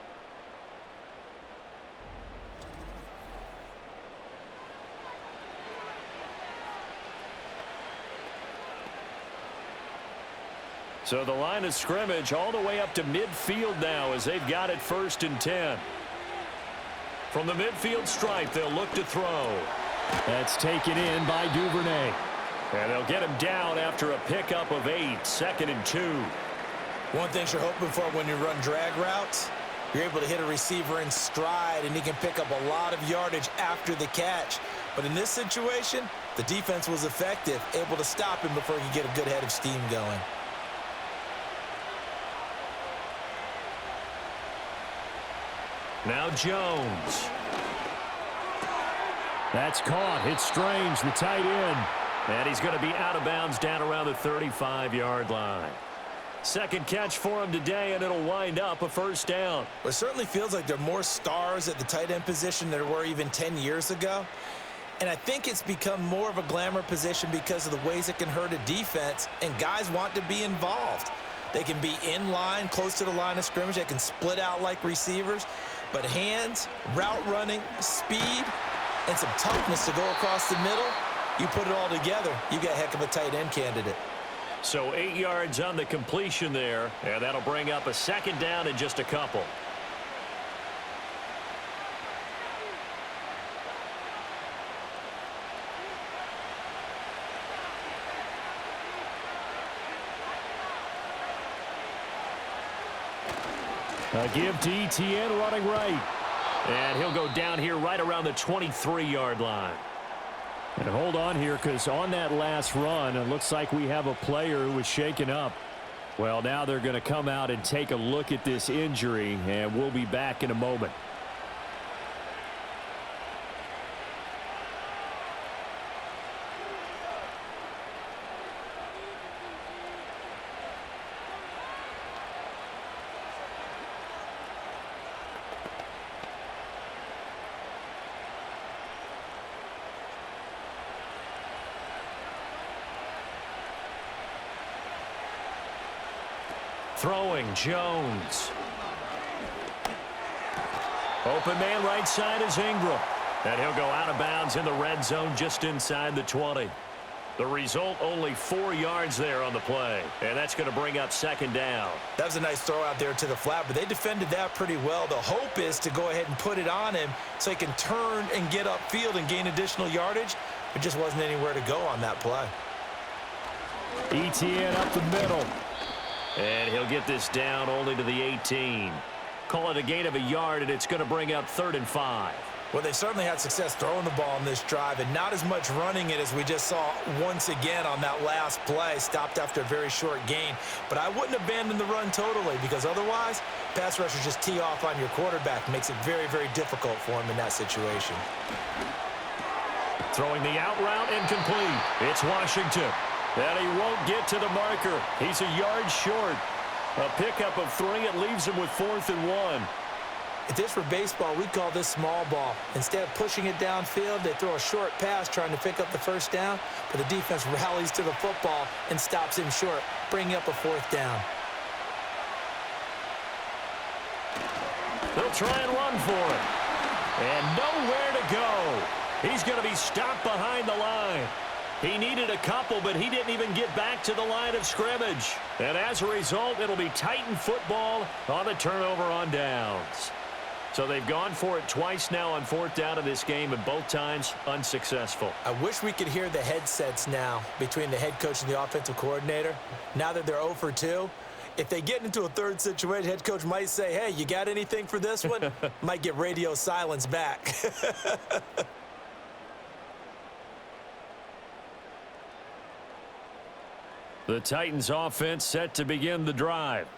So the line of scrimmage all the way up to midfield now as they've got it 1st and 10. From the midfield stripe, they'll look to throw. That's taken in by Duvernay. And they'll get him down after a pickup of 8, 2nd and 2. One thing you're hoping for when you run drag routes, you're able to hit a receiver in stride, and he can pick up a lot of yardage after the catch. But in this situation, the defense was effective, able to stop him before he could get a good head of steam going. Now Jones. That's caught. It's Strange, the tight end. And he's going to be out of bounds down around the 35-yard line. Second catch for him today, and it'll wind up a first down. Well, it certainly feels like there are more stars at the tight end position than there were even 10 years ago. And I think it's become more of a glamour position because of the ways it can hurt a defense, and guys want to be involved. They can be in line, close to the line of scrimmage. They can split out like receivers. But hands, route running, speed, and some toughness to go across the middle, you put it all together, you got a heck of a tight end candidate. So 8 yards on the completion there, and that'll bring up a second down in just a couple. A give to ETN running right. And he'll go down here right around the 23-yard line. And hold on here, because on that last run, it looks like we have a player who was shaken up. Well, now they're going to come out and take a look at this injury, and we'll be back in a moment. Throwing, Jones. Open man right side is Ingram. And he'll go out of bounds in the red zone just inside the 20. The result, only 4 yards there on the play. And that's going to bring up second down. That was a nice throw out there to the flat, but they defended that pretty well. The hope is to go ahead and put it on him so he can turn and get upfield and gain additional yardage. It just wasn't anywhere to go on that play. ETN up the middle. And he'll get this down only to the 18. Call it a gain of a yard, and it's going to bring up 3rd and 5. Well, they certainly had success throwing the ball in this drive, and not as much running it as we just saw once again on that last play. Stopped after a very short gain. But I wouldn't abandon the run totally, because otherwise, pass rushers just tee off on your quarterback. Makes it very, very difficult for him in that situation. Throwing the out route incomplete. It's Washington. And he won't get to the marker. He's a yard short. A pickup of 3. It leaves him with 4th and 1. If this were baseball, we'd call this small ball. Instead of pushing it downfield, they throw a short pass trying to pick up the first down, but the defense rallies to the football and stops him short, bringing up a 4th down. They'll try and run for it. And nowhere to go. He's going to be stopped behind the line. He needed a couple, but he didn't even get back to the line of scrimmage. And as a result, it'll be Titan football on the turnover on downs. So they've gone for it twice now on 4th down in this game, and both times unsuccessful. I wish we could hear the headsets now between the head coach and the offensive coordinator. Now that they're 0 for 2, if they get into a third situation, head coach might say, hey, you got anything for this one? Might get radio silence back. The Titans offense set to begin the drive.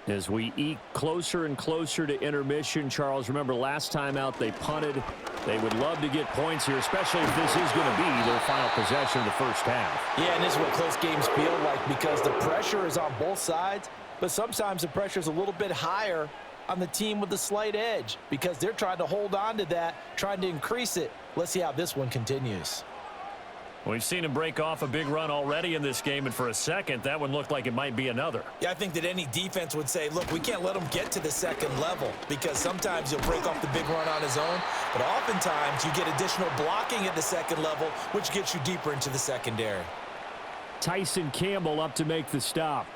As we eke closer and closer to intermission, Charles, remember last time out they punted. They would love to get points here, especially if this is going to be their final possession of the first half. Yeah, and this is what close games feel like because the pressure is on both sides, but sometimes the pressure is a little bit higher on the team with the slight edge because they're trying to hold on to that, trying to increase it. Let's see how this one continues. We've seen him break off a big run already in this game, and for a second, that one looked like it might be another. Yeah, I think that any defense would say, look, we can't let him get to the second level because sometimes he'll break off the big run on his own, but oftentimes you get additional blocking at the second level, which gets you deeper into the secondary. Tyson Campbell up to make the stop.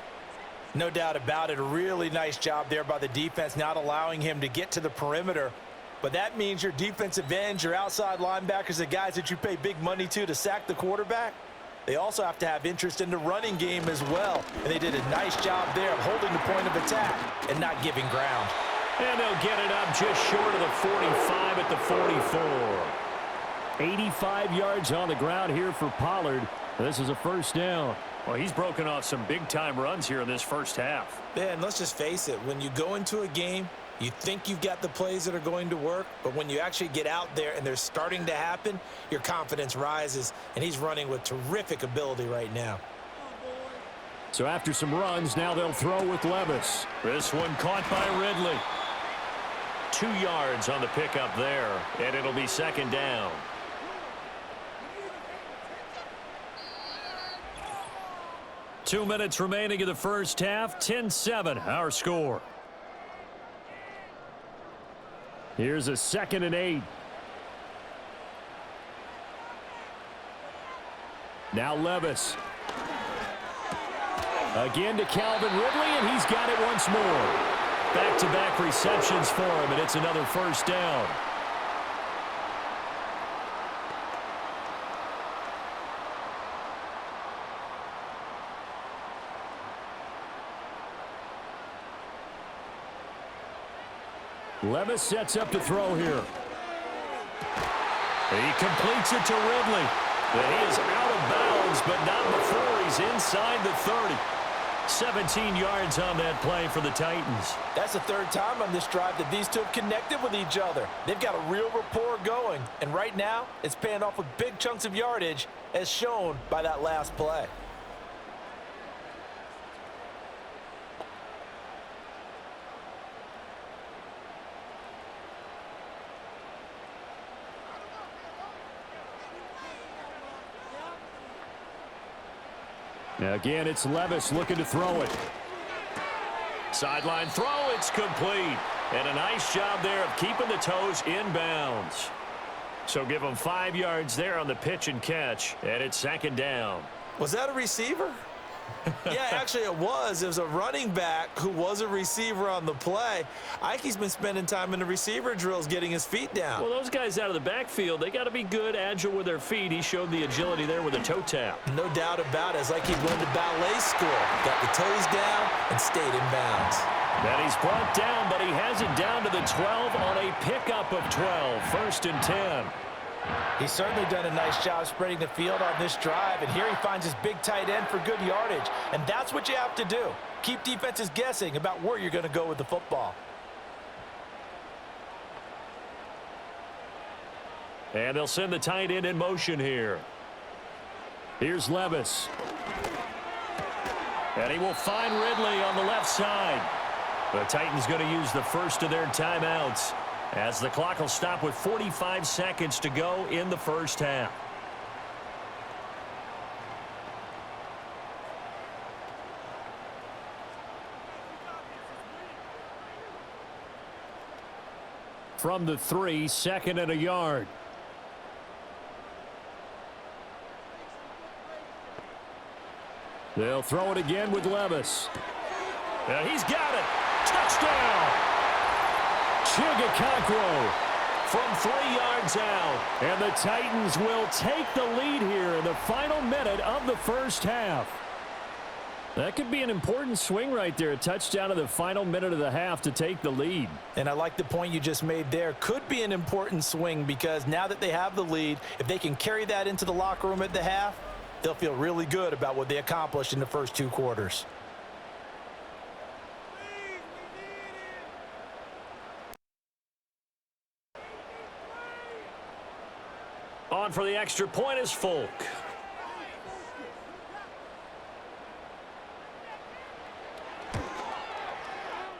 No doubt about it. A really nice job there by the defense, not allowing him to get to the perimeter. But that means your defensive ends, your outside linebackers, the guys that you pay big money to sack the quarterback, they also have to have interest in the running game as well. And they did a nice job there of holding the point of attack and not giving ground. And they'll get it up just short of the 45 at the 44. 85 yards on the ground here for Pollard. This is a first down. Well, he's broken off some big-time runs here in this first half. Yeah, and let's just face it. When you go into a game You think you've got the plays that are going to work, but when you actually get out there and they're starting to happen, your confidence rises, and he's running with terrific ability right now. So after some runs, now they'll throw with Levis. This one caught by Ridley. 2 yards on the pickup there, and it'll be second down. Two minutes remaining in the first half. 10-7, our score. Here's a 2nd and 8. Now Levis. Again to Calvin Ridley, and he's got it once more. Back-to-back receptions for him, and it's another first down. Levis sets up to throw here. He completes it to Ridley. But he is out of bounds, but not before he's inside the 30. 17 yards on that play for the Titans. That's the third time on this drive that these two have connected with each other. They've got a real rapport going, and right now it's paying off with big chunks of yardage as shown by that last play. Now again, it's Levis looking to throw it. Sideline throw, it's complete. And a nice job there of keeping the toes in bounds. So give them 5 yards there on the pitch and catch, and it's second down. Was that a receiver? Yeah, actually it was. It was a running back who was a receiver on the play. Ike's been spending time in the receiver drills getting his feet down. Well, those guys out of the backfield, they got to be good, agile with their feet. He showed the agility there with a toe tap. No doubt about it. It's like he went to ballet school. Got the toes down and stayed in bounds. That he's brought down, but he has it down to the 12 on a pickup of 12. 1st and 10. He's certainly done a nice job spreading the field on this drive, and here he finds his big tight end for good yardage. And that's what you have to do. Keep defenses guessing about where you're going to go with the football. And they'll send the tight end in motion here. Here's Levis. And he will find Ridley on the left side. The Titans going to use the first of their timeouts, as the clock will stop with 45 seconds to go in the first half. From the 3, 2nd and a yard. They'll throw it again with Levis. Now he's got it. Touchdown! Chigakonkwo From 3 yards out. And the Titans will take the lead here in the final minute of the first half. That could be an important swing right there. A touchdown in the final minute of the half to take the lead. And I like the point you just made there. Could be an important swing because now that they have the lead, if they can carry that into the locker room at the half, they'll feel really good about what they accomplished in the first 2 quarters. On for the extra point is Folk.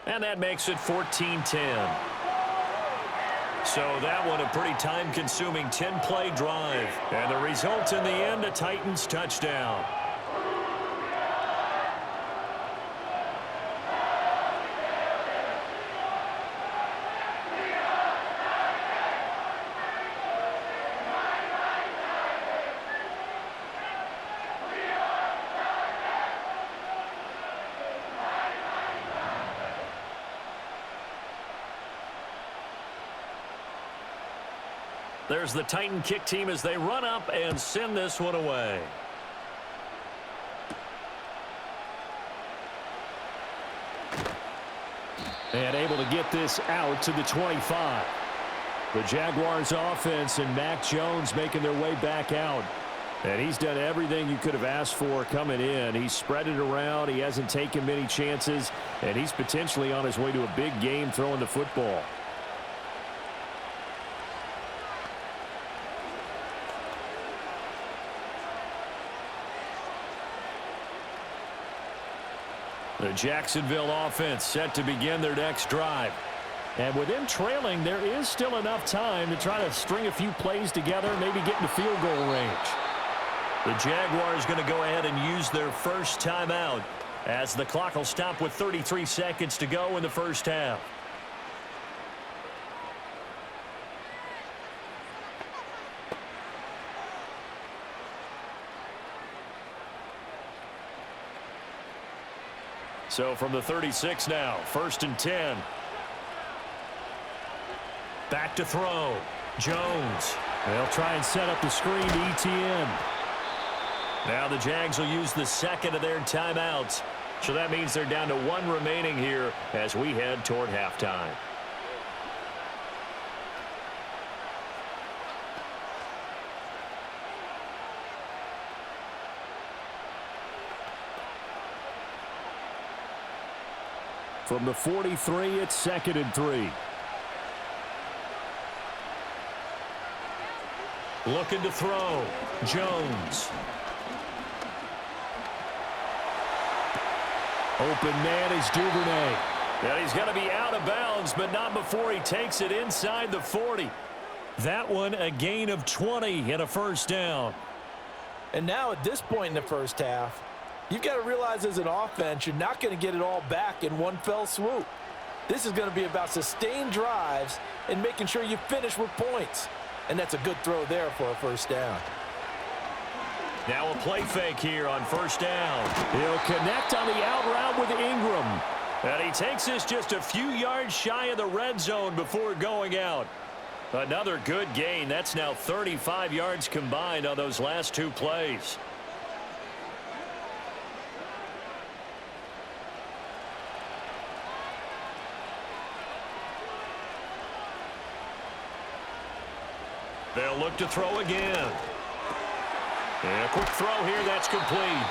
And that makes it 14-10. So that one a pretty time-consuming 10-play drive. And the result in the end, a Titans touchdown. There's the Titan kick team as they run up and send this one away. And able to get this out to the 25. The Jaguars offense and Mac Jones making their way back out. And he's done everything you could have asked for coming in. He's spread it around. He hasn't taken many chances. And he's potentially on his way to a big game throwing the football. The Jacksonville offense set to begin their next drive. And with them trailing, there is still enough time to try to string a few plays together, maybe get into field goal range. The Jaguars going to go ahead and use their first timeout as the clock will stop with 33 seconds to go in the first half. So from the 36 now, 1st and 10. Back to throw. Jones. They'll try and set up the screen to ETN. Now the Jags will use the second of their timeouts. So that means they're down to 1 remaining here as we head toward halftime. From the 43, it's 2nd and 3. Looking to throw. Jones. Open man is Duvernay. And he's going to be out of bounds, but not before he takes it inside the 40. That one a gain of 20 and a first down. And now at this point in the first half, you've got to realize as an offense, you're not going to get it all back in one fell swoop. This is going to be about sustained drives and making sure you finish with points. And that's a good throw there for a first down. Now a play fake here on first down. He'll connect on the out route with Ingram. And he takes this just a few yards shy of the red zone before going out. Another good gain. That's now 35 yards combined on those last 2 plays. They'll look to throw again. And a quick throw here, that's complete.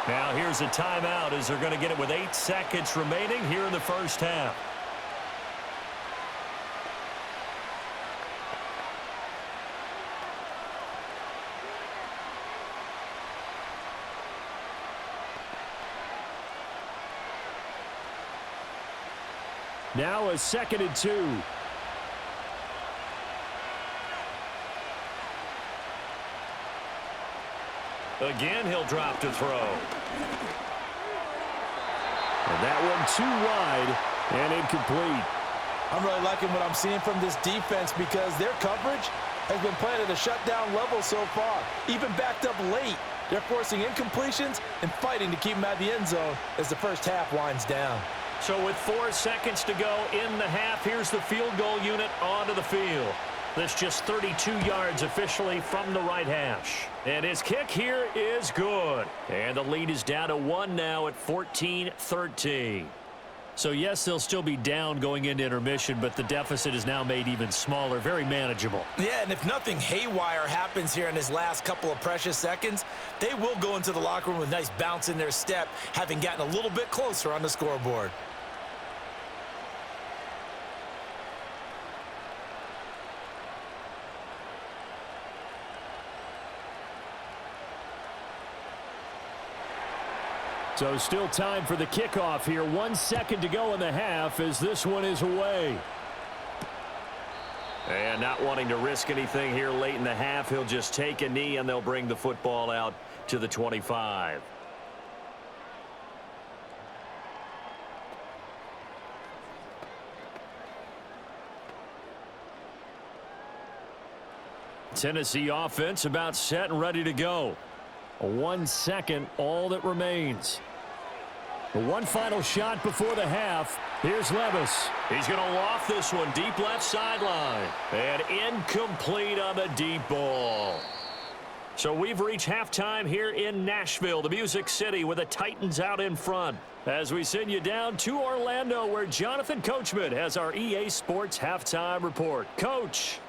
Now here's a timeout as they're going to get it with 8 seconds remaining here in the first half. Now a 2nd and 2. Again, he'll drop to throw. And that one too wide and incomplete. I'm really liking what I'm seeing from this defense because their coverage has been playing at a shutdown level so far. Even backed up late, they're forcing incompletions and fighting to keep them out of the end zone as the first half winds down. So with 4 seconds to go in the half, here's the field goal unit onto the field. This just 32 yards officially from the right hash. And his kick here is good. And the lead is down to 1 now at 14-13. So yes, they'll still be down going into intermission, but the deficit is now made even smaller, very manageable. Yeah, and if nothing haywire happens here in his last couple of precious seconds, they will go into the locker room with a nice bounce in their step, having gotten a little bit closer on the scoreboard. So still time for the kickoff here. 1 second to go in the half as this one is away. And not wanting to risk anything here late in the half, he'll just take a knee and they'll bring the football out to the 25. Tennessee offense about set and ready to go. 1 second, all that remains. One final shot before the half. Here's Levis. He's going to loft this one deep left sideline. And incomplete on the deep ball. So we've reached halftime here in Nashville, the Music City, with the Titans out in front. As we send you down to Orlando, where Jonathan Coachman has our EA Sports halftime report. Coach.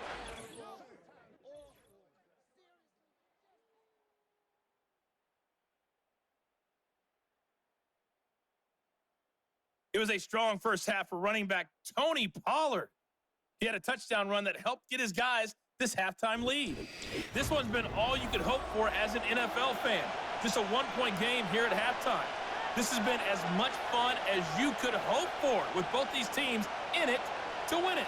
It was a strong first half for running back Tony Pollard. He had a touchdown run that helped get his guys this halftime lead. This one's been all you could hope for as an NFL fan. Just a one-point game here at halftime. This has been as much fun as you could hope for with both these teams in it to win it.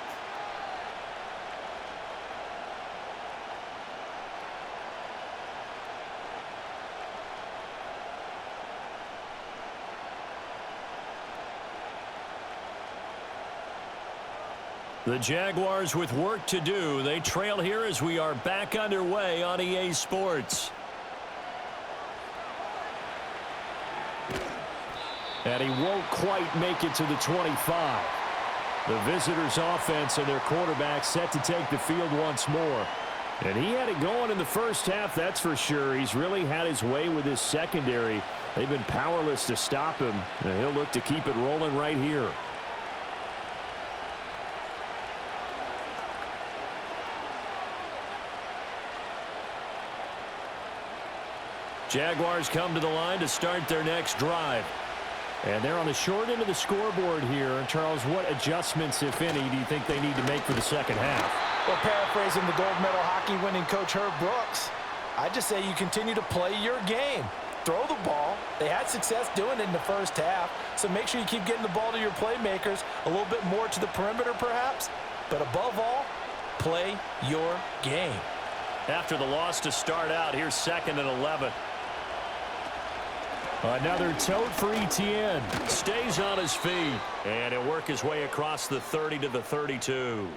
The Jaguars with work to do. They trail here as we are back underway on EA Sports. And he won't quite make it to the 25. The visitors' offense and their quarterback set to take the field once more. And he had it going in the first half, that's for sure. He's really had his way with his secondary. They've been powerless to stop him. And he'll look to keep it rolling right here. Jaguars come to the line to start their next drive. And they're on the short end of the scoreboard here. And Charles, what adjustments, if any, do you think they need to make for the second half? Well, paraphrasing the gold medal hockey winning coach Herb Brooks, I just say you continue to play your game. Throw the ball. They had success doing it in the first half, so make sure you keep getting the ball to your playmakers, a little bit more to the perimeter perhaps, but above all, play your game. After the loss to start out, here's 2nd and 11. Another tote for ETN. Stays on his feet, and he'll work his way across the 30 to the 32.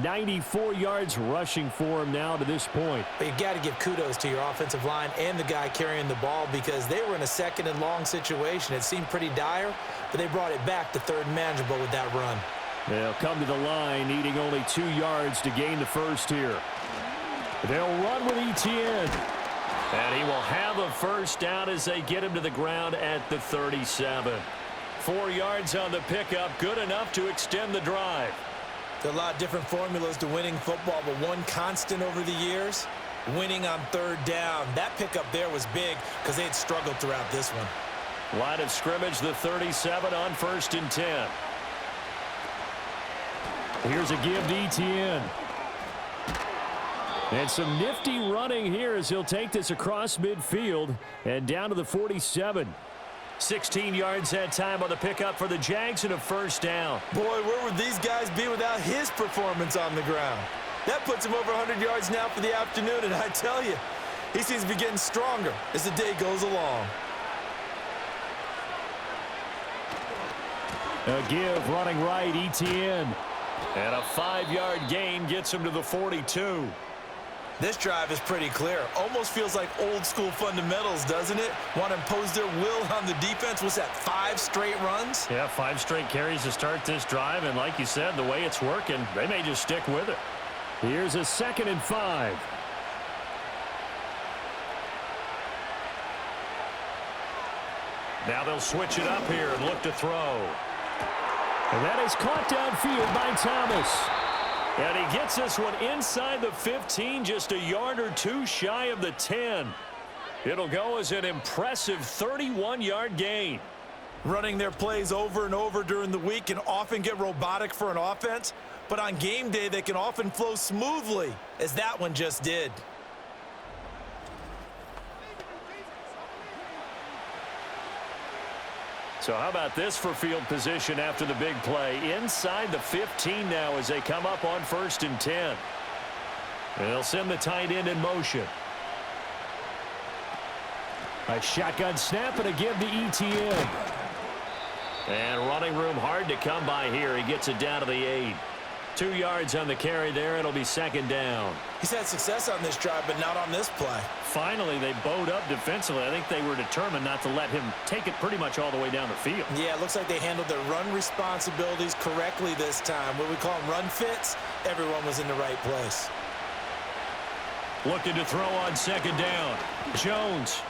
94 yards rushing for him now to this point. But you got to give kudos to your offensive line and the guy carrying the ball because they were in a 2nd and long situation. It seemed pretty dire, but they brought it back to 3rd and manageable with that run. They'll come to the line, needing only 2 yards to gain the first here. They'll run with ETN. And he will have a first down as they get him to the ground at the 37. 4 yards on the pickup, good enough to extend the drive. There are a lot of different formulas to winning football, but one constant over the years, winning on 3rd down. That pickup there was big because they had struggled throughout this one. Line of scrimmage, the 37 on 1st and 10. Here's a give to ETN. And some nifty running here as he'll take this across midfield and down to the 47. 16 yards that time on the pickup for the Jags and a first down. Boy, where would these guys be without his performance on the ground? That puts him over 100 yards now for the afternoon, and I tell you, he seems to be getting stronger as the day goes along. A give running right, ETN. And a 5-yard gain gets him to the 42. This drive is pretty clear. Almost feels like old school fundamentals, doesn't it? Want to impose their will on the defense. Was that 5 straight runs? Yeah, 5 straight carries to start this drive. And like you said, the way it's working, they may just stick with it. Here's a 2nd and 5. Now they'll switch it up here and look to throw. And that is caught downfield by Thomas. And he gets this one inside the 15, just a yard or 2 shy of the 10. It'll go as an impressive 31-yard gain. Running their plays over and over during the week can often get robotic for an offense, but on game day they can often flow smoothly, as that one just did. So how about this for field position after the big play? Inside the 15 now as they come up on 1st and 10. And they'll send the tight end in motion. A shotgun snap and a give to ETN. And running room hard to come by here. He gets it down to the 8. 2 yards on the carry there. It'll be 2nd down. He's had success on this drive, but not on this play. Finally, they bowed up defensively. I think they were determined not to let him take it pretty much all the way down the field. Yeah, it looks like they handled their run responsibilities correctly this time. What we call them run fits, everyone was in the right place. Looking to throw on 2nd down. Jones.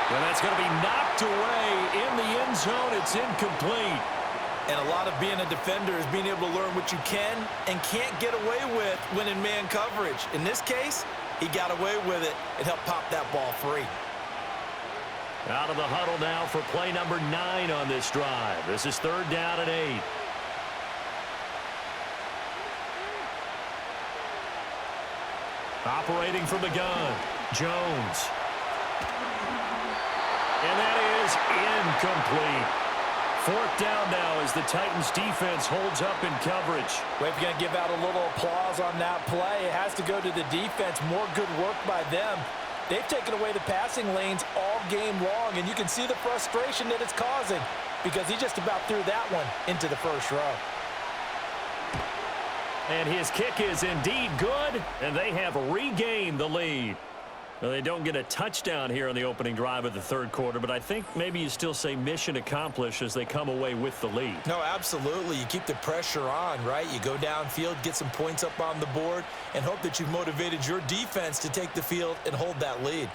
And that's going to be knocked away in the end zone. It's incomplete. And a lot of being a defender is being able to learn what you can and can't get away with when in man coverage. In this case, he got away with it and helped pop that ball free. Out of the huddle now for play number 9 on this drive. This is 3rd down and 8. Operating from the gun, Jones. And that is incomplete. 4th down now as the Titans defense holds up in coverage. We're going to give out a little applause on that play. It has to go to the defense. More good work by them. They've taken away the passing lanes all game long, and you can see the frustration that it's causing because he just about threw that one into the first row. And his kick is indeed good, and they have regained the lead. Well, they don't get a touchdown here on the opening drive of the 3rd quarter, but I think maybe you still say mission accomplished as they come away with the lead. No, absolutely. You keep the pressure on, right? You go downfield, get some points up on the board, and hope that you've motivated your defense to take the field and hold that lead.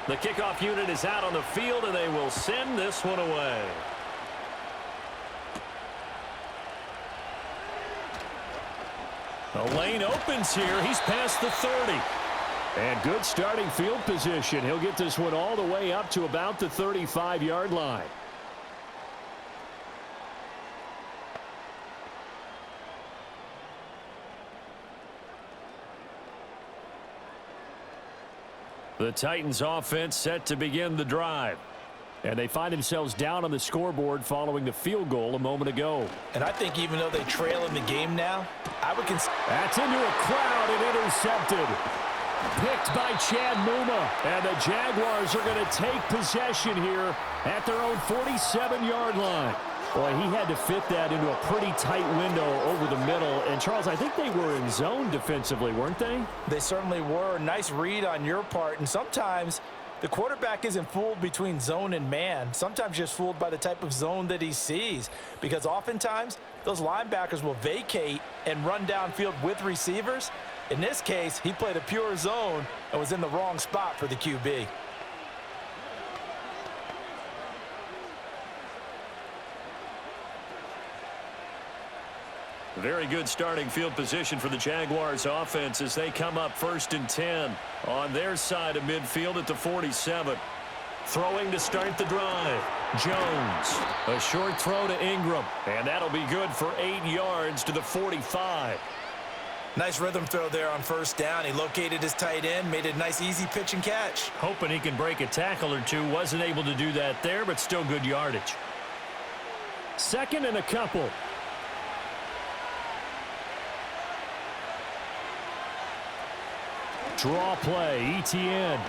The kickoff unit is out on the field, and they will send this one away. The lane opens here. He's past the 30. And good starting field position. He'll get this one all the way up to about the 35-yard line. The Titans offense set to begin the drive. And they find themselves down on the scoreboard following the field goal a moment ago. And I think even though they trail in the game now, I would consider... That's into a crowd and intercepted. Picked by Chad Muma. And the Jaguars are going to take possession here at their own 47-yard line. Boy, he had to fit that into a pretty tight window over the middle. And, Charles, I think they were in zone defensively, weren't they? They certainly were. Nice read on your part. And sometimes the quarterback isn't fooled between zone and man. Sometimes just fooled by the type of zone that he sees. Because oftentimes, those linebackers will vacate and run downfield with receivers. In this case, he played a pure zone and was in the wrong spot for the QB. Very good starting field position for the Jaguars offense as they come up 1st and 10 on their side of midfield at the 47. Throwing to start the drive. Jones. A short throw to Ingram. And that'll be good for 8 yards to the 45. Nice rhythm throw there on 1st down. He located his tight end, made a nice easy pitch and catch. Hoping he can break a tackle or two. Wasn't able to do that there, but still good yardage. 2nd and a couple. Draw play, ETN.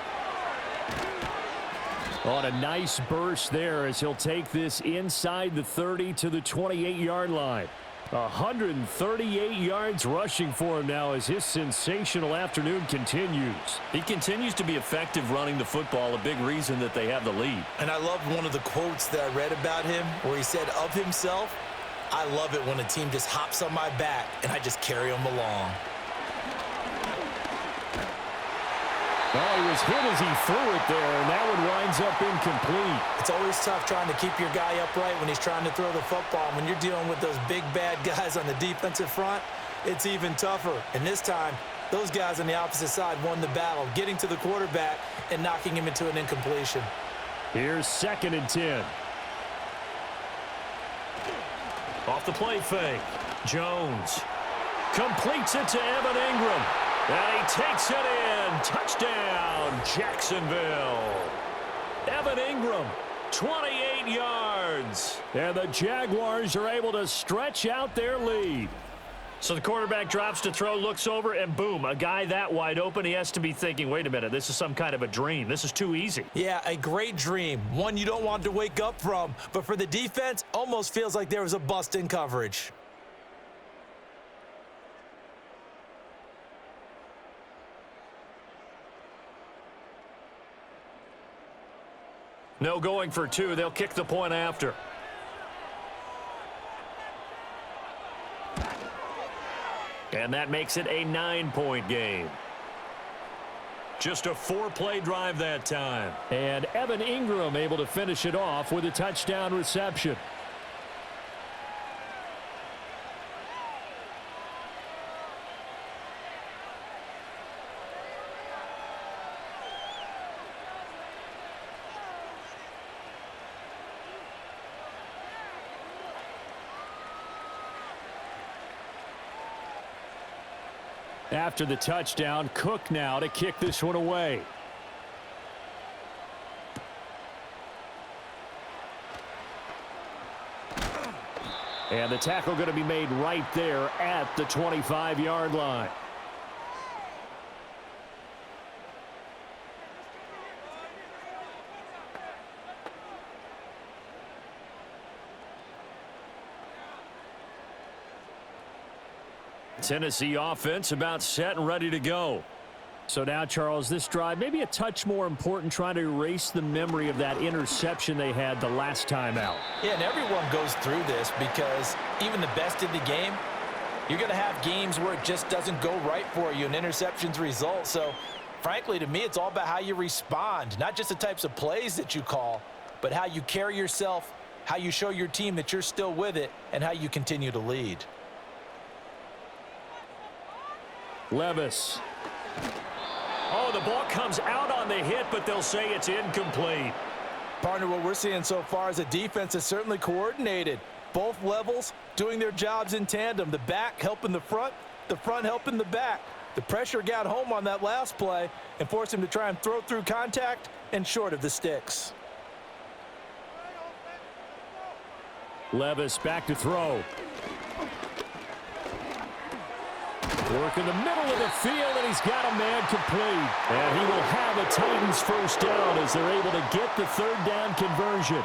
On a nice burst there as he'll take this inside the 30 to the 28-yard line. 138 yards rushing for him now as his sensational afternoon continues. He continues to be effective running the football, a big reason that they have the lead. And I love one of the quotes that I read about him where he said of himself, "I love it when a team just hops on my back and I just carry them along." Oh, he was hit as he threw it there, and that one winds up incomplete. It's always tough trying to keep your guy upright when he's trying to throw the football. When you're dealing with those big, bad guys on the defensive front, it's even tougher. And this time, those guys on the opposite side won the battle, getting to the quarterback and knocking him into an incompletion. Here's 2nd and 10. Off the play fake. Jones completes it to Evan Ingram. And he takes it in. Touchdown, Jacksonville. Evan Ingram, 28 yards. And the Jaguars are able to stretch out their lead. So the quarterback drops to throw, looks over, and boom, a guy that wide open. He has to be thinking, wait a minute, this is some kind of a dream. This is too easy. Yeah, a great dream. One you don't want to wake up from. But for the defense, almost feels like there was a bust in coverage. No going for 2. They'll kick the point after. And that makes it a 9-point game. Just a 4-play drive that time. And Evan Ingram able to finish it off with a touchdown reception. After the touchdown, Cook now to kick this one away. And the tackle going to be made right there at the 25-yard line. Tennessee offense about set and ready to go. So now, Charles, this drive maybe a touch more important, trying to erase the memory of that interception they had the last time out. Yeah, and everyone goes through this because even the best in the game, you're going to have games where it just doesn't go right for you and interceptions result. So, frankly, to me, it's all about how you respond, not just the types of plays that you call, but how you carry yourself, how you show your team that you're still with it, and how you continue to lead. Levis. Oh, the ball comes out on the hit, but they'll say it's incomplete. Partner, what we're seeing so far is a defense that's certainly coordinated. Both levels doing their jobs in tandem. The back helping the front helping the back. The pressure got home on that last play and forced him to try and throw through contact and short of the sticks. Levis back to throw. Work in the middle of the field, and he's got a man complete. And he will have a Titans first down as they're able to get the third down conversion.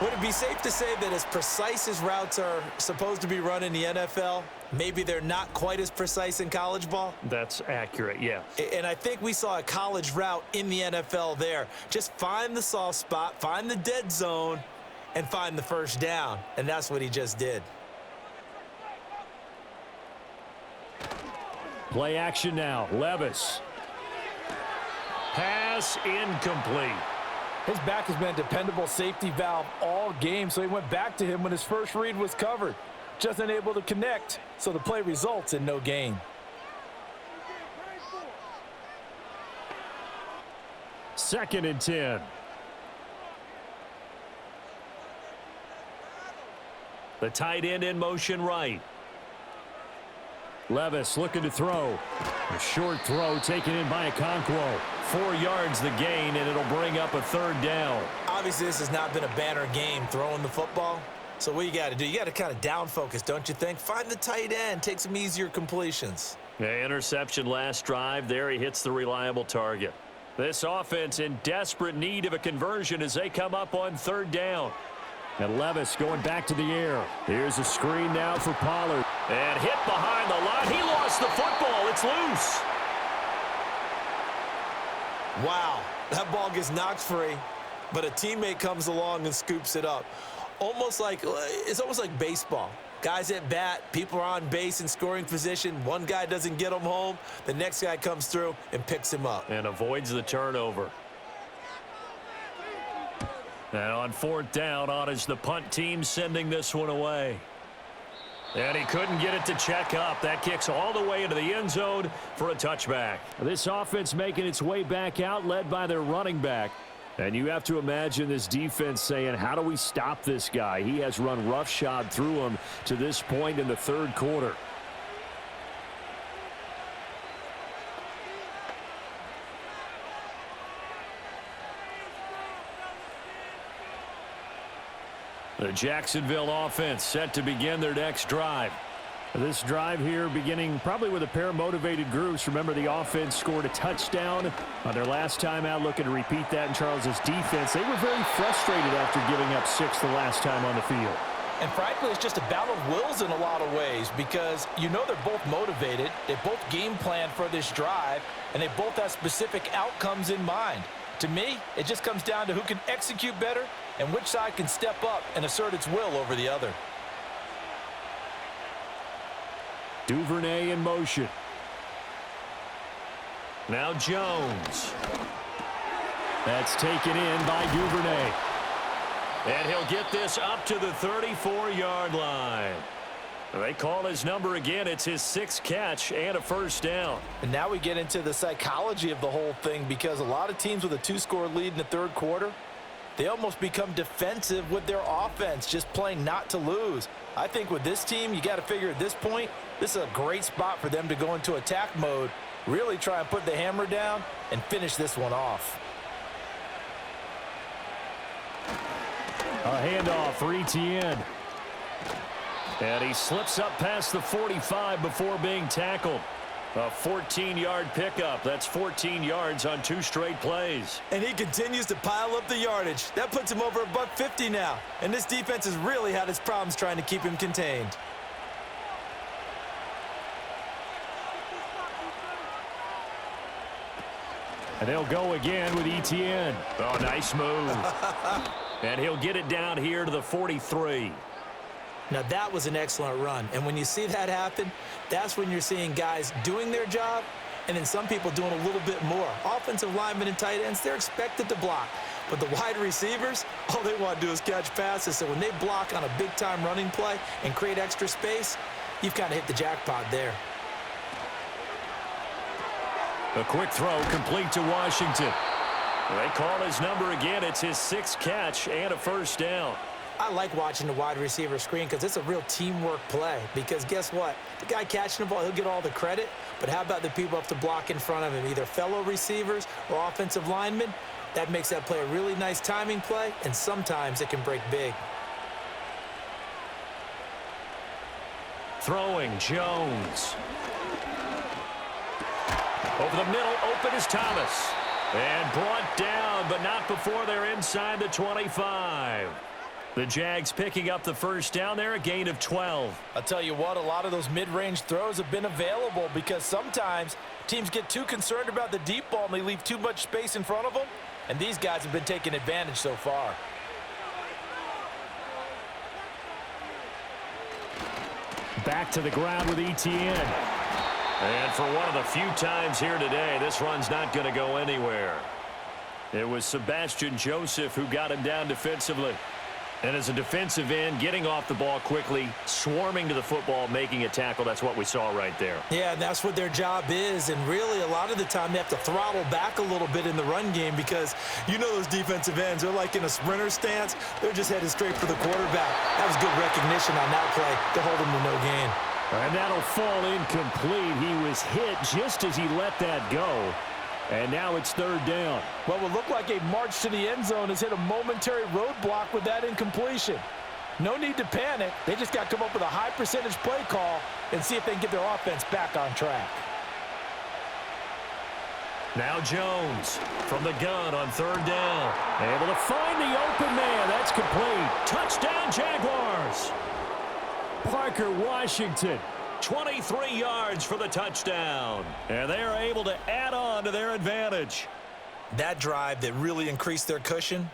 Would it be safe to say that as precise as routes are supposed to be run in the NFL, maybe they're not quite as precise in college ball? That's accurate, yeah. And I think we saw a college route in the NFL there. Just find the soft spot, find the dead zone, and find the first down. And that's what he just did. Play action now. Levis. Pass incomplete. His back has been a dependable safety valve all game, so he went back to him when his first read was covered. Just unable to connect, so the play results in no gain. Second and 10. The tight end in motion right. Levis looking to throw. A short throw taken in by Okonkwo. 4 yards the gain, and it'll bring up a third down. Obviously, this has not been a banner game throwing the football. So what you got to do, you got to kind of down focus, don't you think? Find the tight end, take some easier completions. Yeah, interception last drive. There he hits the reliable target. This offense in desperate need of a conversion as they come up on third down. And Levis going back to the air. Here's a screen now for Pollard. And hit behind the line. He lost the football. It's loose. Wow, that ball gets knocked free, but a teammate comes along and scoops it up. It's almost like baseball. Guys at bat, people are on base in scoring position. One guy doesn't get him home. The next guy comes through and picks him up. And avoids the turnover. And on fourth down, on is the punt team sending this one away. And he couldn't get it to check up. That kicks all the way into the end zone for a touchback. This offense making its way back out, led by their running back. And you have to imagine this defense saying, how do we stop this guy? He has run roughshod through him to this point in the third quarter. The Jacksonville offense set to begin their next drive. This drive here beginning probably with a pair of motivated groups. Remember, the offense scored a touchdown on their last time out, looking to repeat that in Charles's defense. They were very frustrated after giving up 6 the last time on the field. And frankly, it's just a battle of wills in a lot of ways because you know they're both motivated. They both game plan for this drive, and they both have specific outcomes in mind. To me, it just comes down to who can execute better and which side can step up and assert its will over the other. Duvernay in motion. Now Jones. That's taken in by Duvernay. And he'll get this up to the 34-yard line. They call his number again. It's his 6th catch and a first down. And now we get into the psychology of the whole thing, because a lot of teams with a 2-score lead in the third quarter, they almost become defensive with their offense, just playing not to lose. I think with this team, you got to figure at this point, this is a great spot for them to go into attack mode, really try and put the hammer down and finish this one off. A handoff for ETN. And he slips up past the 45 before being tackled. A 14-yard pickup. That's 14 yards on 2 straight plays. And he continues to pile up the yardage. That puts him over $150 now. And this defense has really had its problems trying to keep him contained. And they'll go again with ETN. Oh, nice move. And he'll get it down here to the 43. Now, that was an excellent run. And when you see that happen, that's when you're seeing guys doing their job and then some people doing a little bit more. Offensive linemen and tight ends, they're expected to block. But the wide receivers, all they want to do is catch passes. So when they block on a big-time running play and create extra space, you've kind of hit the jackpot there. A quick throw complete to Washington. They call his number again. It's his 6th catch and a first down. I like watching the wide receiver screen because it's a real teamwork play. Because guess what? The guy catching the ball, he'll get all the credit. But how about the people up to block in front of him, either fellow receivers or offensive linemen? That makes that play a really nice timing play, and sometimes it can break big. Throwing, Jones. Over the middle, open is Thomas. And brought down, but not before they're inside the 25. The Jags picking up the first down there, a gain of 12. I'll tell you what, a lot of those mid-range throws have been available because sometimes teams get too concerned about the deep ball and they leave too much space in front of them, and these guys have been taking advantage so far. Back to the ground with ETN. And for one of the few times here today, this run's not going to go anywhere. It was Sebastian Joseph who got him down defensively. And as a defensive end, getting off the ball quickly, swarming to the football, making a tackle, that's what we saw right there. Yeah, and that's what their job is. And really, a lot of the time, they have to throttle back a little bit in the run game because you know those defensive ends, they're like in a sprinter stance. They're just headed straight for the quarterback. That was good recognition on that play to hold him to no gain. And that'll fall incomplete. He was hit just as he let that go. And now it's third down. What would look like a march to the end zone has hit a momentary roadblock with that incompletion. No need to panic. They just got to come up with a high percentage play call and see if they can get their offense back on track. Now Jones from the gun on third down. Able to find the open man. That's complete. Touchdown, Jaguars. Parker Washington, 23 yards for the touchdown. And they are able to add on to their advantage. That drive that really increased their cushion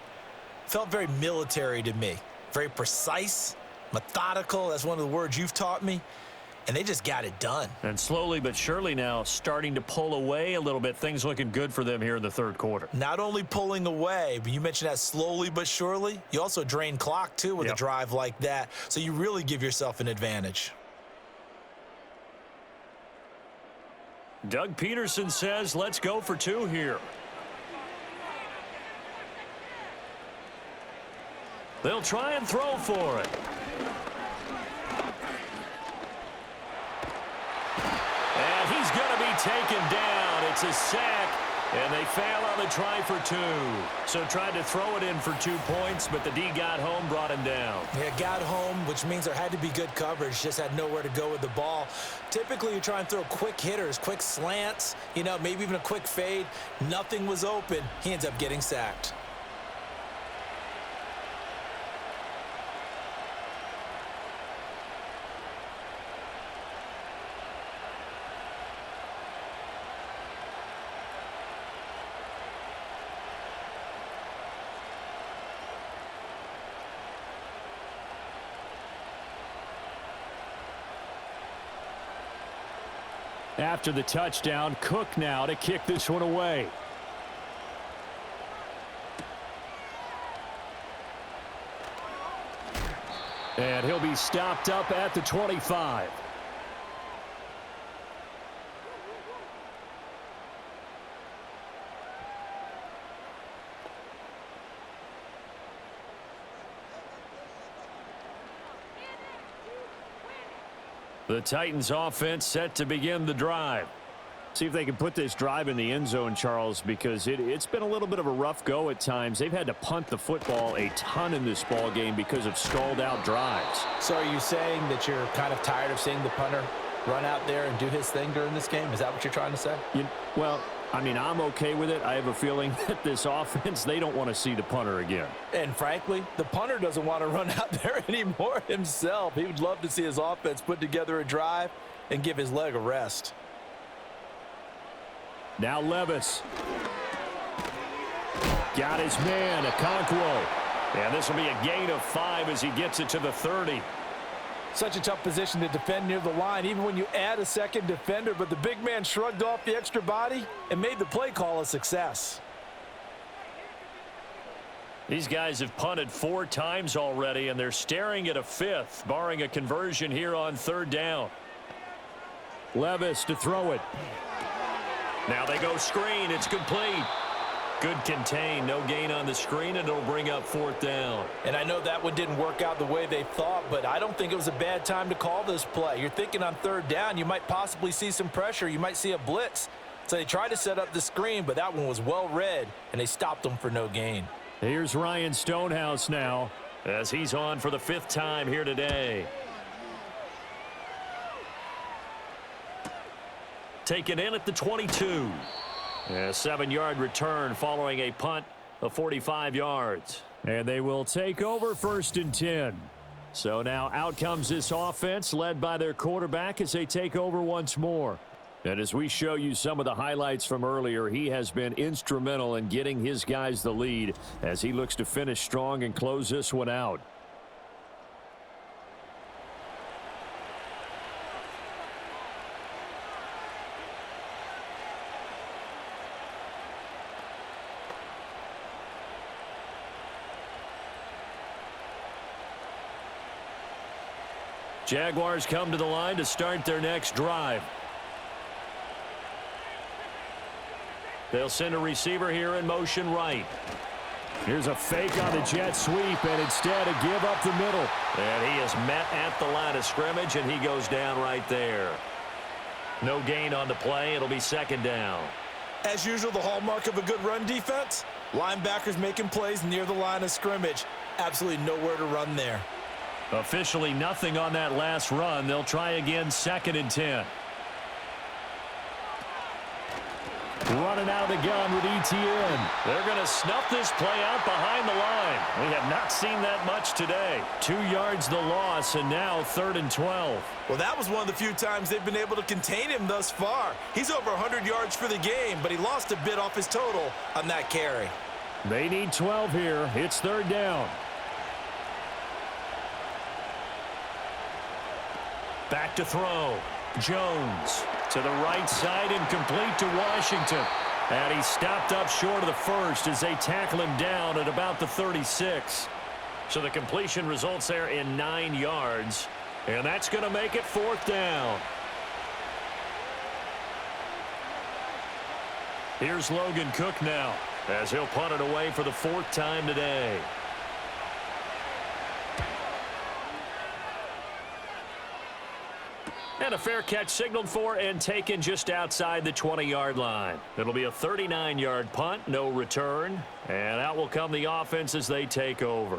felt very military to me. Very precise, methodical. That's one of the words you've taught me. And they just got it done. And slowly but surely now starting to pull away a little bit. Things looking good for them here in the third quarter. Not only pulling away, but you mentioned that slowly but surely. You also drain clock, too, with a drive like that. So you really give yourself an advantage. Doug Peterson says, let's go for 2 here. They'll try and throw for it. And he's going to be taken down. It's a sack, and they fail on the try for 2. So tried to throw it in for 2 points, but the D got home, brought him down. Yeah, got home, which means there had to be good coverage. Just had nowhere to go with the ball. Typically, you try and throw quick hitters, quick slants, you know, maybe even a quick fade. Nothing was open. He ends up getting sacked. After the touchdown, Cook now to kick this one away. And he'll be stopped up at the 25. The Titans offense set to begin the drive. See if they can put this drive in the end zone, Charles, because it's been a little bit of a rough go at times. They've had to punt the football a ton in this ball game because of stalled out drives. So are you saying that you're kind of tired of seeing the punter run out there and do his thing during this game? Is that what you're trying to say? Well, I mean, I'm okay with it. I have a feeling that this offense, they don't want to see the punter again. And frankly, the punter doesn't want to run out there anymore himself. He would love to see his offense put together a drive and give his leg a rest. Now Levis. Got his man, Okonkwo. And this will be a gain of 5 as he gets it to the 30. Such a tough position to defend near the line, even when you add a second defender, but the big man shrugged off the extra body and made the play call a success. These guys have punted 4 times already, and they're staring at a 5th, barring a conversion here on 3rd down. Levis to throw it. Now they go screen. It's complete. Good contain. No gain on the screen, and it'll bring up 4th down. And I know that one didn't work out the way they thought, but I don't think it was a bad time to call this play. You're thinking on 3rd down, you might possibly see some pressure. You might see a blitz. So they tried to set up the screen, but that one was well read, and they stopped them for no gain. Here's Ryan Stonehouse now as he's on for the 5th time here today. Taken in at the 22. A 7-yard return following a punt of 45 yards. And they will take over 1st and 10. So now out comes this offense led by their quarterback as they take over once more. And as we show you some of the highlights from earlier, he has been instrumental in getting his guys the lead as he looks to finish strong and close this one out. Jaguars come to the line to start their next drive. They'll send a receiver here in motion right. Here's a fake on the jet sweep, and instead a give up the middle. And he is met at the line of scrimmage, and he goes down right there. No gain on the play. It'll be 2nd down. As usual, the hallmark of a good run defense, linebackers making plays near the line of scrimmage. Absolutely nowhere to run there. Officially nothing on that last run. They'll try again 2nd and 10. Running out of the gun with ETN. They're going to snuff this play out behind the line. We have not seen that much today. 2 yards the loss, and now 3rd and 12. Well, that was one of the few times they've been able to contain him thus far. He's over 100 yards for the game, but he lost a bit off his total on that carry. They need 12 here. It's 3rd down. Back to throw. Jones to the right side and complete to Washington. And he stopped up short of the 1st as they tackle him down at about the 36. So the completion results there in 9 yards. And that's going to make it 4th down. Here's Logan Cook now as he'll punt it away for the 4th time today. And a fair catch signaled for and taken just outside the 20-yard line. It'll be a 39-yard punt, no return. And out will come the offense as they take over.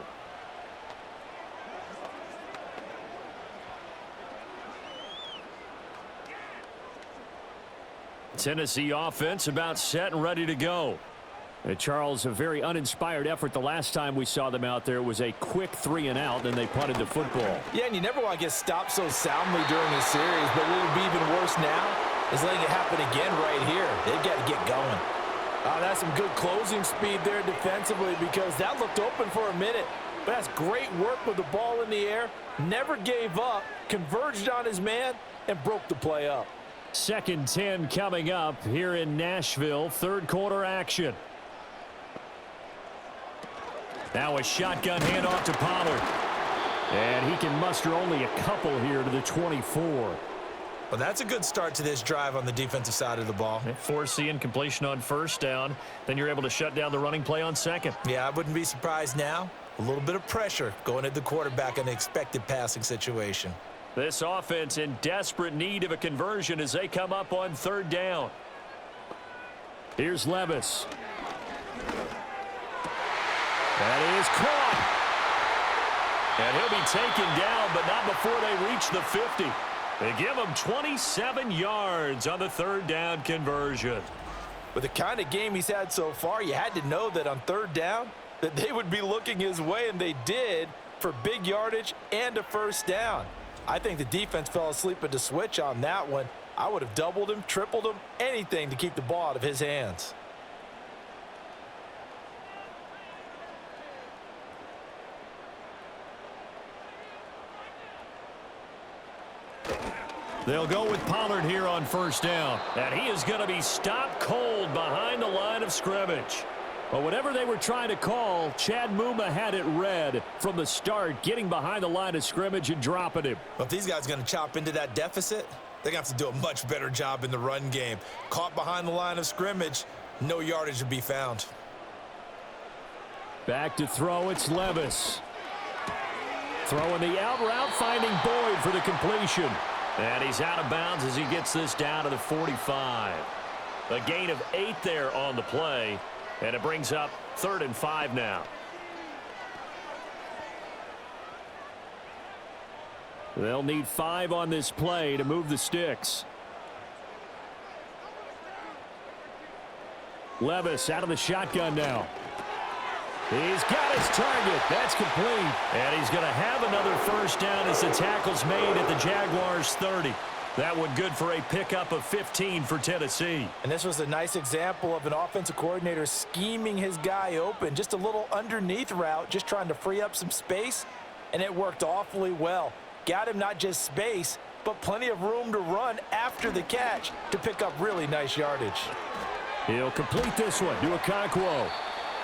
Tennessee offense about set and ready to go. Charles, a very uninspired effort the last time we saw them out there. It was a quick 3 and out, then they punted the football. Yeah, and you never want to get stopped so soundly during a series, but what would be even worse now is letting it happen again right here. They've got to get going. That's some good closing speed there defensively because that looked open for a minute. But that's great work with the ball in the air. Never gave up, converged on his man, and broke the play up. 2nd 10 coming up here in Nashville. Third quarter action. Now a shotgun handoff to Pollard. And he can muster only a couple here to the 24. Well, that's a good start to this drive on the defensive side of the ball. Force the incompletion on first down. Then you're able to shut down the running play on second. Yeah, I wouldn't be surprised now. A little bit of pressure going at the quarterback in an expected passing situation. This offense in desperate need of a conversion as they come up on 3rd down. Here's Levis. That is caught. And he'll be taken down, but not before they reach the 50. They give him 27 yards on the 3rd down conversion. With the kind of game he's had so far, you had to know that on 3rd down that they would be looking his way, and they did, for big yardage and a 1st down. I think the defense fell asleep at the switch on that one. I would have doubled him, tripled him, anything to keep the ball out of his hands. They'll go with Pollard here on 1st down. And he is going to be stopped cold behind the line of scrimmage. But whatever they were trying to call, Chad Muma had it read from the start, getting behind the line of scrimmage and dropping him. Well, if these guys are going to chop into that deficit, they're going to have to do a much better job in the run game. Caught behind the line of scrimmage, no yardage to be found. Back to throw, it's Levis. Throwing the out route, finding Boyd for the completion. And he's out of bounds as he gets this down to the 45. A gain of 8 there on the play, and it brings up 3rd and 5 now. They'll need 5 on this play to move the sticks. Levis out of the shotgun now. He's got his target. That's complete. And he's going to have another 1st down as the tackle's made at the Jaguars' 30. That one good for a pickup of 15 for Tennessee. And this was a nice example of an offensive coordinator scheming his guy open. Just a little underneath route, just trying to free up some space, and it worked awfully well. Got him not just space, but plenty of room to run after the catch to pick up really nice yardage. He'll complete this one to Okonkwo.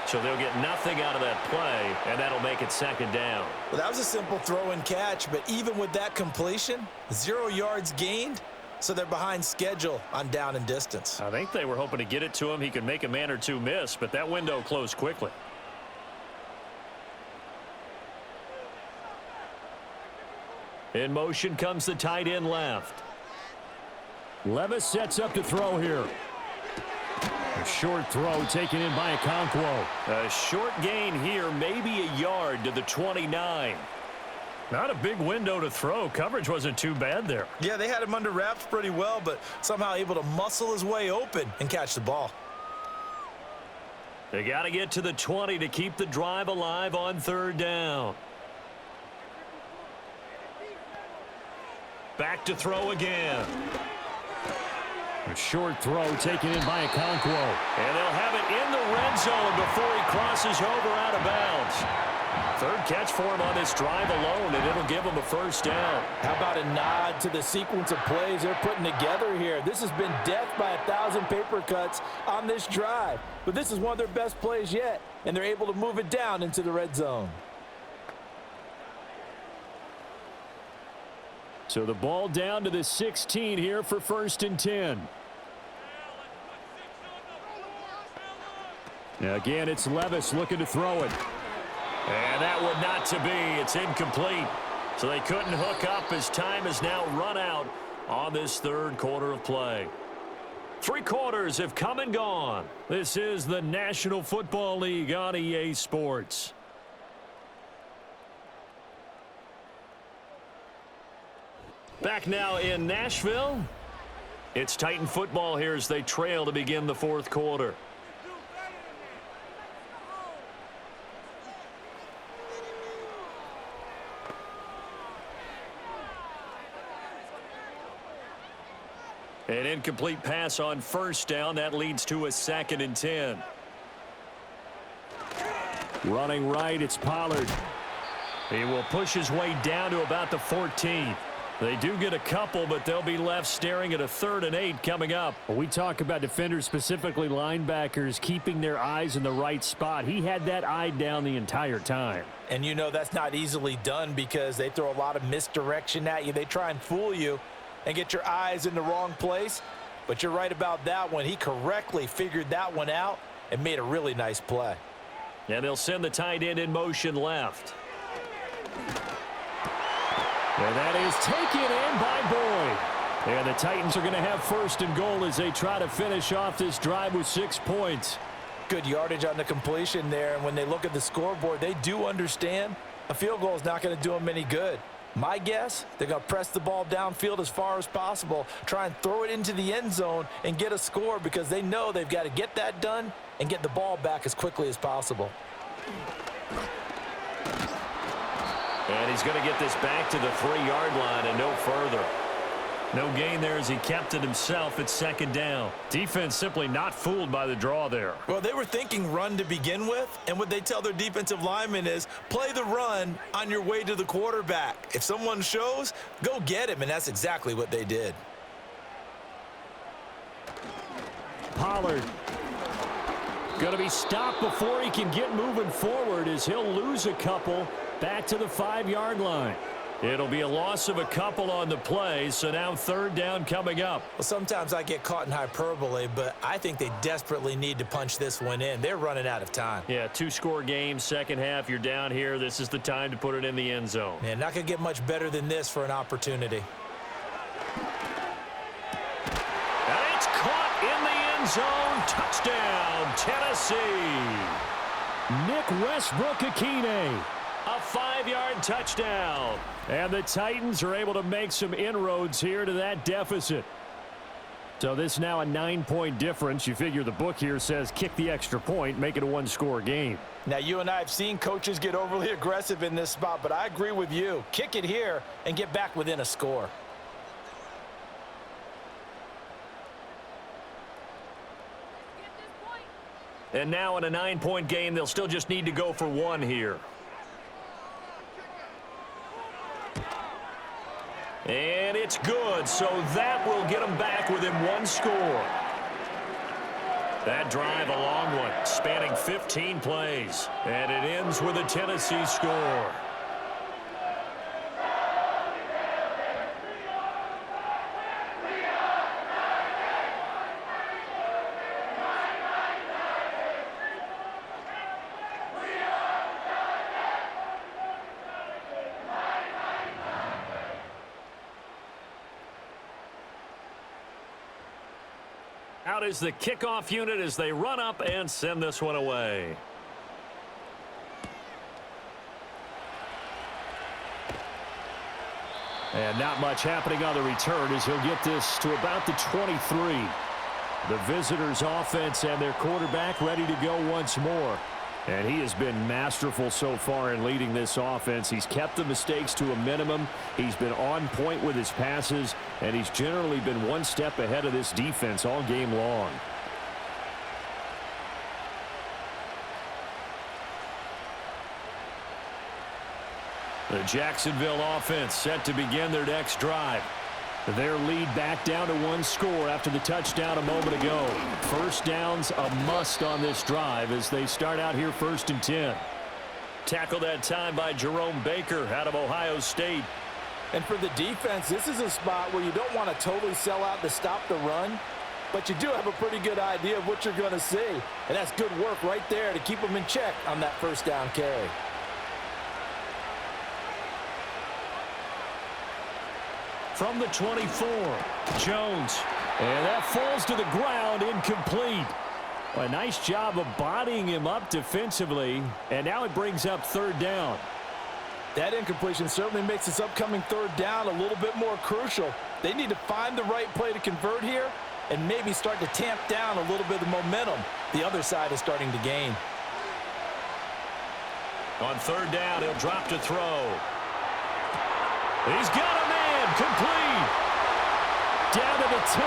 So they'll get nothing out of that play, and that'll make it 2nd down. Well, that was a simple throw and catch, but even with that completion, 0 yards gained, so they're behind schedule on down and distance. I think they were hoping to get it to him. He could make a man or two miss, but that window closed quickly. In motion comes the tight end left. Levis sets up to throw here. A short throw taken in by Okonkwo. A short gain here, maybe a yard to the 29. Not a big window to throw. Coverage wasn't too bad there. Yeah, they had him under wraps pretty well, but somehow able to muscle his way open and catch the ball. They got to get to the 20 to keep the drive alive on 3rd down. Back to throw again. A short throw taken in by Okonkwo. And they'll have it in the red zone before he crosses over out of bounds. 3rd catch for him on this drive alone, and it'll give him a 1st down. How about a nod to the sequence of plays they're putting together here? This has been death by 1,000 paper cuts on this drive. But this is one of their best plays yet, and they're able to move it down into the red zone. So the ball down to the 16 here for 1st and 10. Now again, it's Levis looking to throw it. And that one not to be. It's incomplete. So they couldn't hook up as time has now run out on this 3rd quarter of play. 3 quarters have come and gone. This is the National Football League on EA Sports. Back now in Nashville. It's Titan football here as they trail to begin the 4th quarter. An incomplete pass on 1st down. That leads to a 2nd and 10. Running right, it's Pollard. He will push his way down to about the 14. They do get a couple, but they'll be left staring at a 3rd and 8 coming up. We talk about defenders, specifically linebackers, keeping their eyes in the right spot. He had that eye down the entire time. And you know that's not easily done because they throw a lot of misdirection at you. They try and fool you and get your eyes in the wrong place. But you're right about that one. He correctly figured that one out and made a really nice play. And they'll send the tight end in motion left. And that is taken in by Boyd. And the Titans are going to have 1st and goal as they try to finish off this drive with 6 points. Good yardage on the completion there. And when they look at the scoreboard, they do understand a field goal is not going to do them any good. My guess, they're going to press the ball downfield as far as possible, try and throw it into the end zone and get a score because they know they've got to get that done and get the ball back as quickly as possible. And he's going to get this back to the 3-yard line and no further. No gain there as he kept it himself at 2nd down. Defense simply not fooled by the draw there. Well, they were thinking run to begin with, and what they tell their defensive linemen is play the run on your way to the quarterback. If someone shows, go get him, and that's exactly what they did. Pollard going to be stopped before he can get moving forward as he'll lose a couple back to the 5-yard line. It'll be a loss of a couple on the play, so now 3rd down coming up. Well, sometimes I get caught in hyperbole, but I think they desperately need to punch this one in. They're running out of time. Yeah, 2-score game, second half, you're down here. This is the time to put it in the end zone. Man, not going to get much better than this for an opportunity. And it's caught in the end zone. Touchdown, Tennessee. Nick Westbrook-Akine. A 5-yard touchdown. And the Titans are able to make some inroads here to that deficit. So this now a 9-point difference. You figure the book here says kick the extra point, make it a 1-score game. Now, you and I have seen coaches get overly aggressive in this spot, but I agree with you. Kick it here and get back within a score. And now in a 9-point game, they'll still just need to go for 1 here. And it's good, so that will get them back within 1 score. That drive, a long one, spanning 15 plays. And it ends with a Tennessee score. Out is the kickoff unit as they run up and send this one away. And not much happening on the return as he'll get this to about the 23. The visitors' offense and their quarterback ready to go once more. And he has been masterful so far in leading this offense. He's kept the mistakes to a minimum. He's been on point with his passes, and he's generally been one step ahead of this defense all game long. The Jacksonville offense set to begin their next drive. Their lead back down to 1 score after the touchdown a moment ago. First down's a must on this drive as they start out here 1st and 10. Tackled that time by Jerome Baker out of Ohio State. And for the defense, this is a spot where you don't want to totally sell out to stop the run, but you do have a pretty good idea of what you're going to see. And that's good work right there to keep them in check on that first down carry. From the 24, Jones. And that falls to the ground, incomplete. A nice job of bodying him up defensively, and now it brings up 3rd down. That incompletion certainly makes this upcoming 3rd down a little bit more crucial. They need to find the right play to convert here and maybe start to tamp down a little bit of the momentum the other side is starting to gain. On 3rd down, he'll drop to throw. He's got a man. Complete. Down to the 10.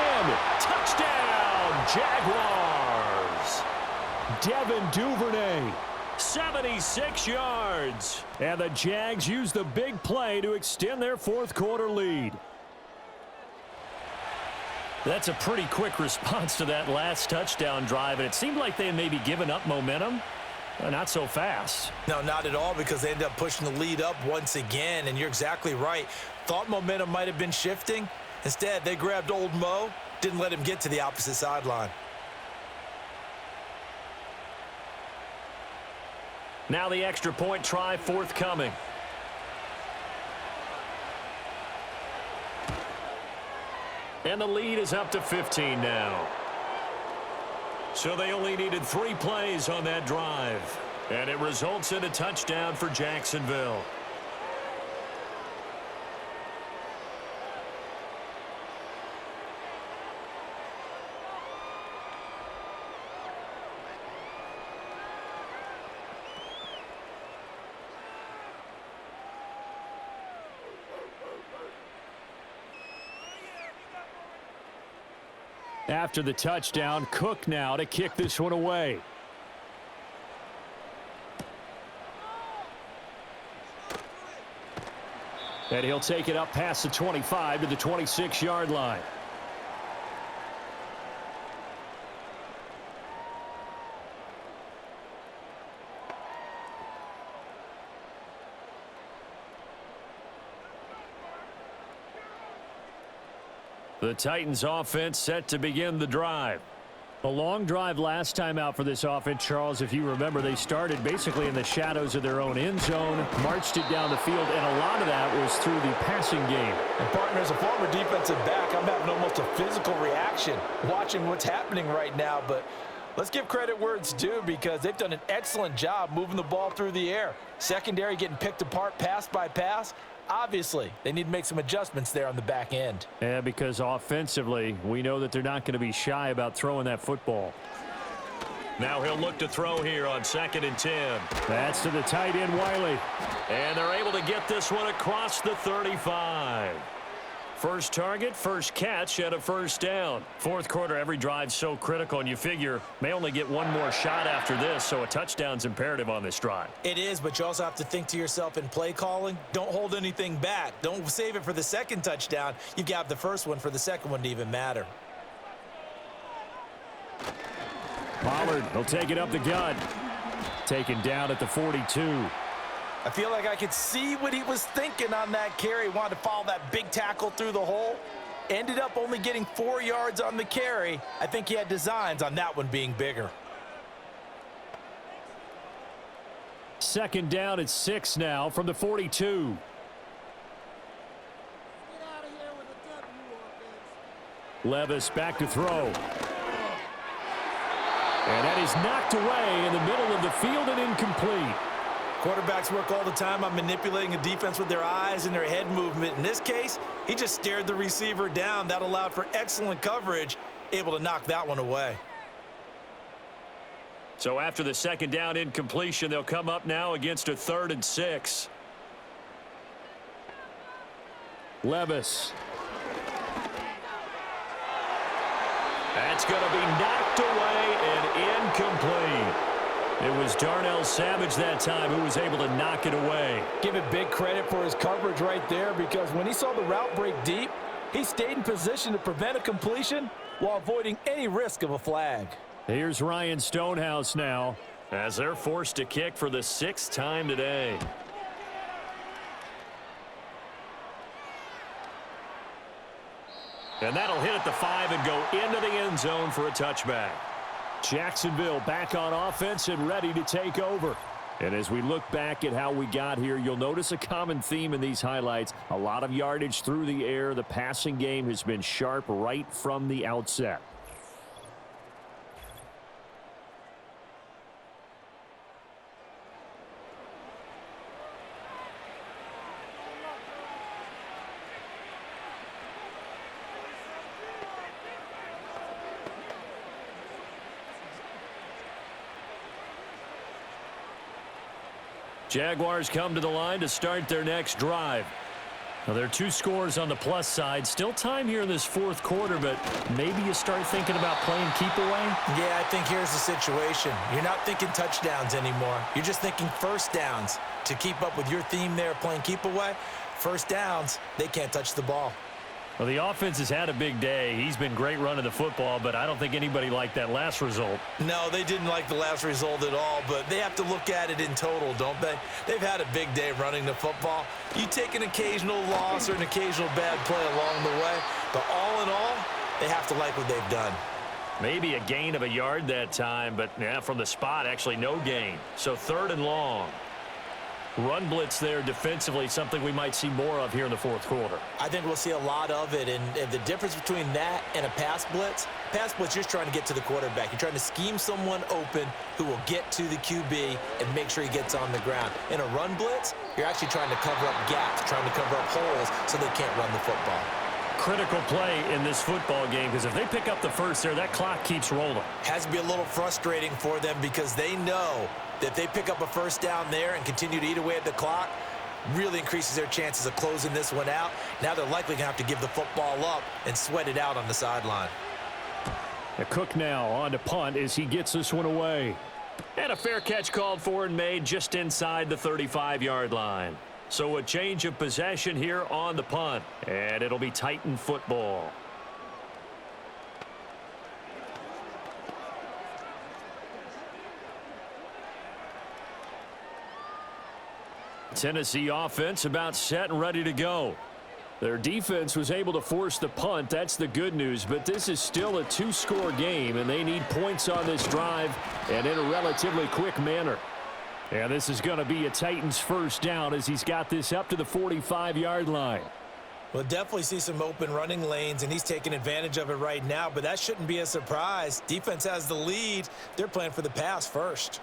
Touchdown, Jaguars. Devin Duvernay. 76 yards. And the Jags use the big play to extend their fourth quarter lead. That's a pretty quick response to that last touchdown drive, and it seemed like they had maybe given up momentum. Not so fast. No, not at all, because they ended up pushing the lead up once again, and you're exactly right. Thought momentum might have been shifting. Instead, they grabbed old Mo, didn't let him get to the opposite sideline. Now the extra point try forthcoming. And the lead is up to 15 now. So they only needed 3 plays on that drive. And it results in a touchdown for Jacksonville. After the touchdown, Cook now to kick this one away. And he'll take it up past the 25 to the 26-yard line. The Titans offense set to begin the drive. A long drive last time out for this offense, Charles. If you remember, they started basically in the shadows of their own end zone, marched it down the field, and a lot of that was through the passing game. And partner, as a former defensive back, I'm having almost a physical reaction watching what's happening right now. But let's give credit where it's due, because they've done an excellent job moving the ball through the air. Secondary getting picked apart pass by pass. Obviously, they need to make some adjustments there on the back end. Yeah, because offensively, we know that they're not going to be shy about throwing that football. Now he'll look to throw here on 2nd and 10. That's to the tight end, Wiley. And they're able to get this one across the 35. First target, first catch, and a first down. Fourth quarter, every drive's so critical, and you figure may only get one more shot after this, so a touchdown's imperative on this drive. It is, but you also have to think to yourself in play calling, don't hold anything back. Don't save it for the second touchdown. You've got the first one for the second one to even matter. Pollard will take it up the gut. Taken down at the 42. I feel like I could see what he was thinking on that carry. Wanted to follow that big tackle through the hole. Ended up only getting 4 yards on the carry. I think he had designs on that one being bigger. Second down at 6 now from the 42. Levis back to throw. And that is knocked away in the middle of the field and incomplete. Quarterbacks work all the time on manipulating a defense with their eyes and their head movement. In this case, he just stared the receiver down. That allowed for excellent coverage, able to knock that one away. So after the second down incompletion, they'll come up now against a 3rd and 6. Levis. That's going to be knocked away and incomplete. It was Darnell Savage that time who was able to knock it away. Give it big credit for his coverage right there, because when he saw the route break deep, he stayed in position to prevent a completion while avoiding any risk of a flag. Here's Ryan Stonehouse now, as they're forced to kick for the 6th time today. And that'll hit at the 5 and go into the end zone for a touchback. Jacksonville back on offense and ready to take over. And as we look back at how we got here, you'll notice a common theme in these highlights. A lot of yardage through the air. The passing game has been sharp right from the outset. Jaguars come to the line to start their next drive. Well, there are 2 scores on the plus side. Still time here in this fourth quarter, but maybe you start thinking about playing keep away? Yeah, I think here's the situation. You're not thinking touchdowns anymore. You're just thinking first downs. To keep up with your theme there, playing keep away, first downs, they can't touch the ball. Well, the offense has had a big day. He's been great running the football, but I don't think anybody liked that last result. No, they didn't like the last result at all, but they have to look at it in total, don't they? They've had a big day running the football. You take an occasional loss or an occasional bad play along the way, but all in all, they have to like what they've done. Maybe a gain of a yard that time, but yeah, from the spot, actually no gain. So 3rd and long. Run blitz there defensively, something we might see more of here in the fourth quarter. I think we'll see a lot of it, and the difference between that and a pass blitz, you're just trying to get to the quarterback. You're trying to scheme someone open who will get to the QB and make sure he gets on the ground. In a run blitz, you're actually trying to cover up gaps, trying to cover up holes so they can't run the football. Critical play in this football game, because if they pick up the first there, that clock keeps rolling. Has to be a little frustrating for them because they know that if they pick up a first down there and continue to eat away at the clock, really increases their chances of closing this one out. Now they're likely going to have to give the football up and sweat it out on the sideline. Cook now on to punt as he gets this one away. And a fair catch called for and made just inside the 35-yard line. So a change of possession here on the punt, and it'll be Titan football. Tennessee offense about set and ready to go. Their defense was able to force the punt. That's the good news, but this is still a 2-score game, and they need points on this drive and in a relatively quick manner. And this is going to be a Titans first down as he's got this up to the 45-yard line. We'll definitely see some open running lanes, and he's taking advantage of it right now, but that shouldn't be a surprise. Defense has the lead. They're playing for the pass first.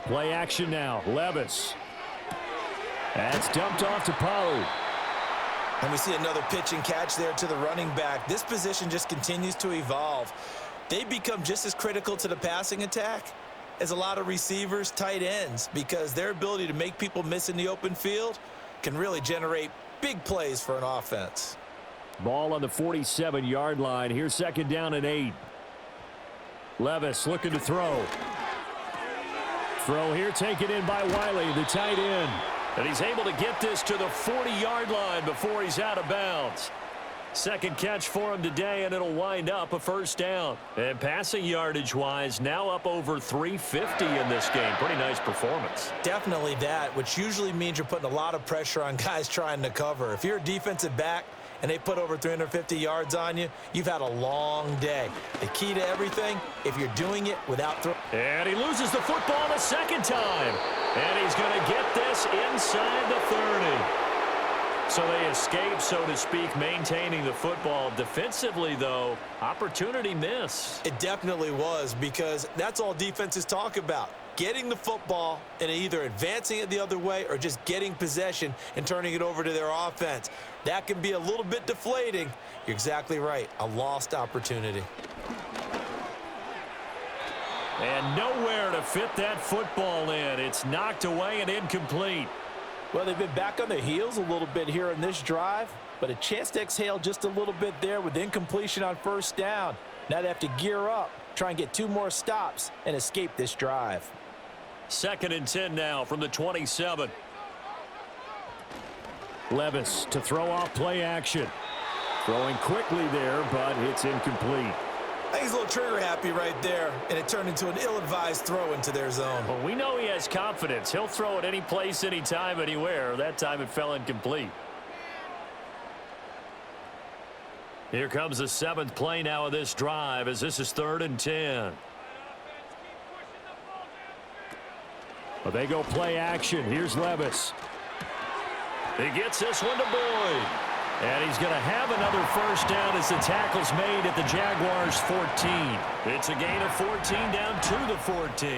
Play action now. Levis. That's dumped off to Pollard. And we see another pitch and catch there to the running back. This position just continues to evolve. They become just as critical to the passing attack as a lot of receivers, tight ends, because their ability to make people miss in the open field can really generate big plays for an offense. Ball on the 47-yard line. Here's 2nd down and 8. Levis looking to throw. Throw here taken in by Wiley, the tight end. And he's able to get this to the 40-yard line before he's out of bounds. Second catch for him today, and it'll wind up a first down. And passing yardage-wise, now up over 350 in this game. Pretty nice performance. Definitely that, which usually means you're putting a lot of pressure on guys trying to cover. If you're a defensive back and they put over 350 yards on you, you've had a long day. The key to everything, if you're doing it without throwing. And he loses the football the second time. And he's going to get this inside the 30. So they escape, so to speak, maintaining the football. Defensively, though, opportunity miss. It definitely was, because that's all defenses talk about. Getting the football and either advancing it the other way or just getting possession and turning it over to their offense. That can be a little bit deflating. You're exactly right. A lost opportunity. And nowhere to fit that football in. It's knocked away and incomplete. Well, they've been back on their heels a little bit here in this drive, but a chance to exhale just a little bit there with incompletion on first down. Now they have to gear up, try and get 2 more stops, and escape this drive. 2nd and 10 now from the 27. Levis to throw off play action. Throwing quickly there, but it's incomplete. I think he's a little trigger happy right there, and it turned into an ill-advised throw into their zone. Well, we know he has confidence. He'll throw it any place, anytime, anywhere. That time it fell incomplete. Here comes the 7th play now of this drive, as this is 3rd and 10. Well, they go play action. Here's Levis. He gets this one to Boyd. And he's going to have another first down as the tackle's made at the Jaguars' 14. It's a gain of 14 down to the 14.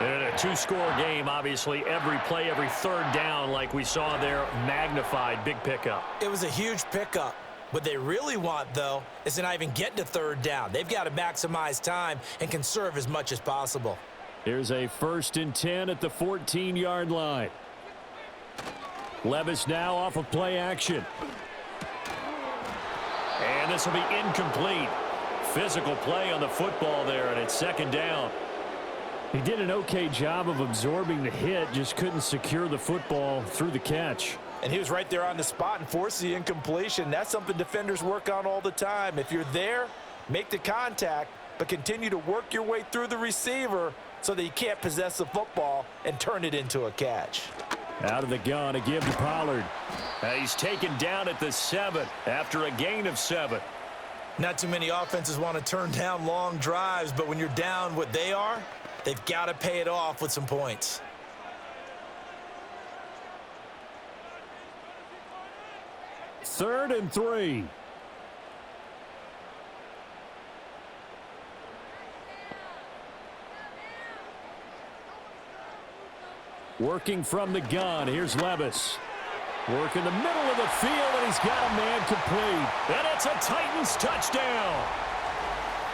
And a 2-score game, obviously, every play, every 3rd down, like we saw there, magnified, big pickup. It was a huge pickup. What they really want, though, is to not even get to 3rd down. They've got to maximize time and conserve as much as possible. Here's a 1st and 10 at the 14-yard line. Levis now off of play action. And this will be incomplete. Physical play on the football there, and it's 2nd down. He did an okay job of absorbing the hit, just couldn't secure the football through the catch. And he was right there on the spot and forced the incompletion. That's something defenders work on all the time. If you're there, make the contact, but continue to work your way through the receiver so that you can't possess the football and turn it into a catch. Out of the gun, a give to Pollard. He's taken down at the 7 after a gain of 7. Not too many offenses want to turn down long drives, but when you're down what they are, they've got to pay it off with some points. Third and 3. Working from the gun, here's Levis. Work in the middle of the field, and he's got a man complete. And it's a Titans touchdown.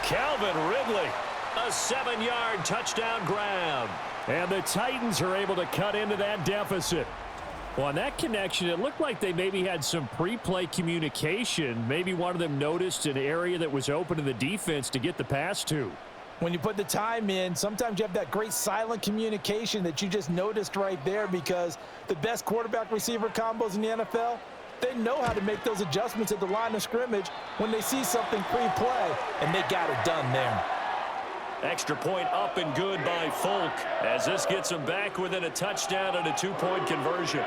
Calvin Ridley, a 7-yard touchdown grab. And the Titans are able to cut into that deficit. Well, on that connection, it looked like they maybe had some pre-play communication. Maybe one of them noticed an area that was open to the defense to get the pass to. When you put the time in, sometimes you have that great silent communication that you just noticed right there, because the best quarterback-receiver combos in the NFL, they know how to make those adjustments at the line of scrimmage when they see something pre-play, and they got it done there. Extra point up and good by Folk, as this gets them back within a touchdown and a 2-point conversion.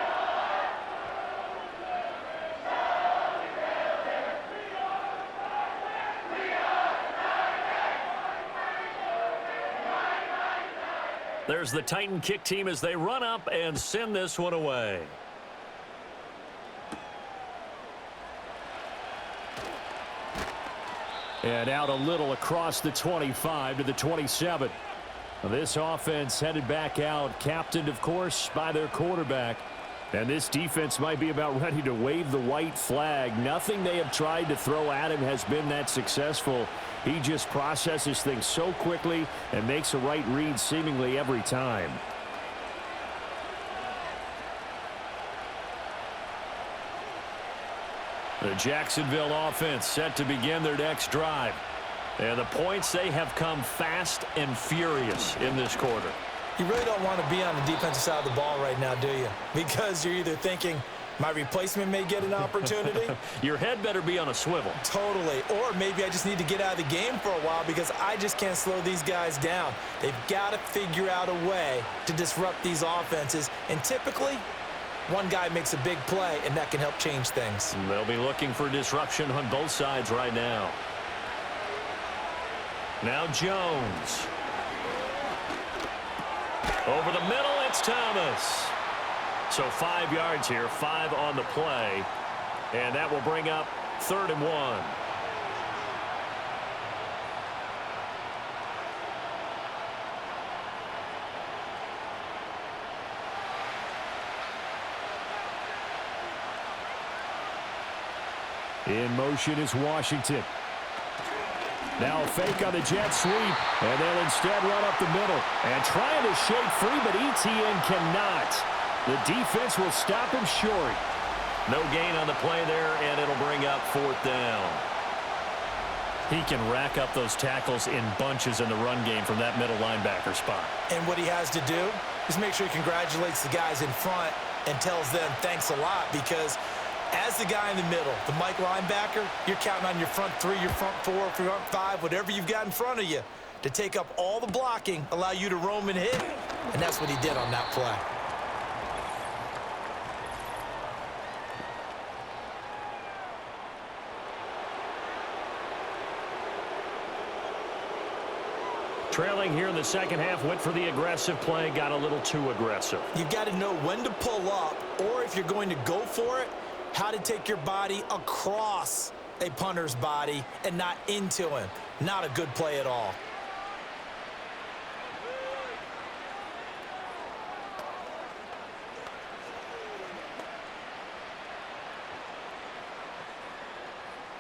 There's the Titan kick team as they run up and send this one away. And out a little across the 25 to the 27. This offense headed back out, captained, of course, by their quarterback. And this defense might be about ready to wave the white flag. Nothing they have tried to throw at him has been that successful. He just processes things so quickly and makes a right read seemingly every time. The Jacksonville offense set to begin their next drive. And the points, they have come fast and furious in this quarter. You really don't want to be on the defensive side of the ball right now, do you? Because you're either thinking, my replacement may get an opportunity. Your head better be on a swivel. Totally. Or maybe I just need to get out of the game for a while because I just can't slow these guys down. They've got to figure out a way to disrupt these offenses. And typically, one guy makes a big play, and that can help change things. They'll be looking for disruption on both sides right now. Now Jones. Over the middle, it's Thomas. So 5 yards here, 5 on the play. And that will bring up 3rd and 1. In motion is Washington. Now a fake on the jet sweep, and they'll instead run up the middle. And trying to shake free, but ETN cannot. The defense will stop him short. No gain on the play there, and it'll bring up 4th down. He can rack up those tackles in bunches in the run game from that middle linebacker spot. And what he has to do is make sure he congratulates the guys in front and tells them thanks a lot, because as the guy in the middle, the Mike linebacker, you're counting on your front 3, your front 4, front 5, whatever you've got in front of you to take up all the blocking, allow you to roam and hit, and that's what he did on that play. Trailing here in the second half, went for the aggressive play, got a little too aggressive. You've got to know when to pull up, or if you're going to go for it, how to take your body across a punter's body and not into him. Not a good play at all.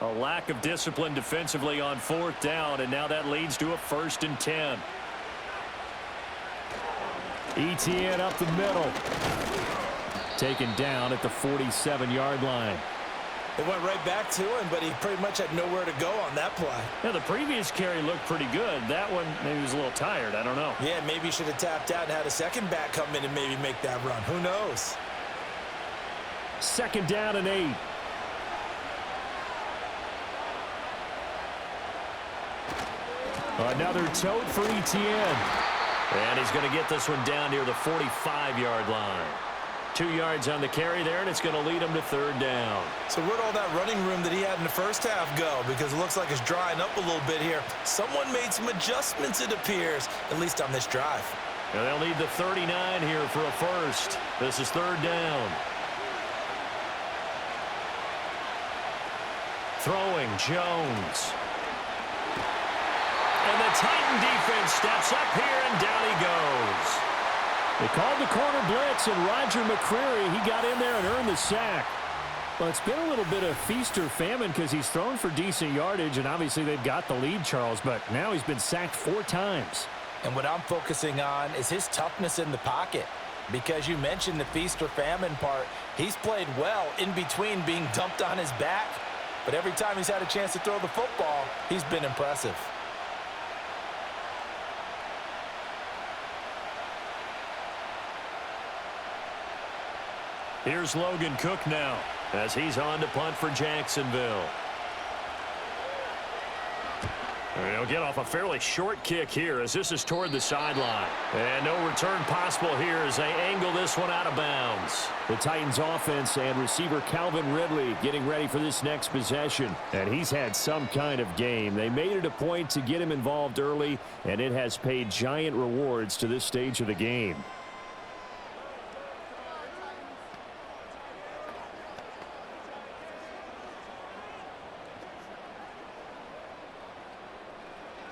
A lack of discipline defensively on 4th down, and now that leads to a 1st and 10. ETN up the middle. Taken down at the 47-yard line. It went right back to him, but he pretty much had nowhere to go on that play. Yeah, the previous carry looked pretty good. That one, maybe he was a little tired. I don't know. Yeah, maybe he should have tapped out and had a second back come in and maybe make that run. Who knows? 2nd down and 8. Another tote for ETN. And he's going to get this one down near the 45-yard line. 2 yards on the carry there, and it's going to lead him to 3rd down. So where'd all that running room that he had in the first half go? Because it looks like it's drying up a little bit here. Someone made some adjustments, it appears, at least on this drive. And they'll need the 39 here for a first. This is 3rd down. Throwing, Jones. And the Titan defense steps up here, and down he goes. They called the corner blitz, and Roger McCreary, he got in there and earned the sack. Well, it's been a little bit of feast or famine because he's thrown for decent yardage, and obviously they've got the lead, Charles, but now he's been sacked 4 times. And what I'm focusing on is his toughness in the pocket. Because you mentioned the feast or famine part, he's played well in between being dumped on his back. But every time he's had a chance to throw the football, he's been impressive. Here's Logan Cook now as he's on to punt for Jacksonville. He'll get off a fairly short kick here as this is toward the sideline. And no return possible here as they angle this one out of bounds. The Titans offense and receiver Calvin Ridley getting ready for this next possession. And he's had some kind of game. They made it a point to get him involved early, and it has paid giant rewards to this stage of the game.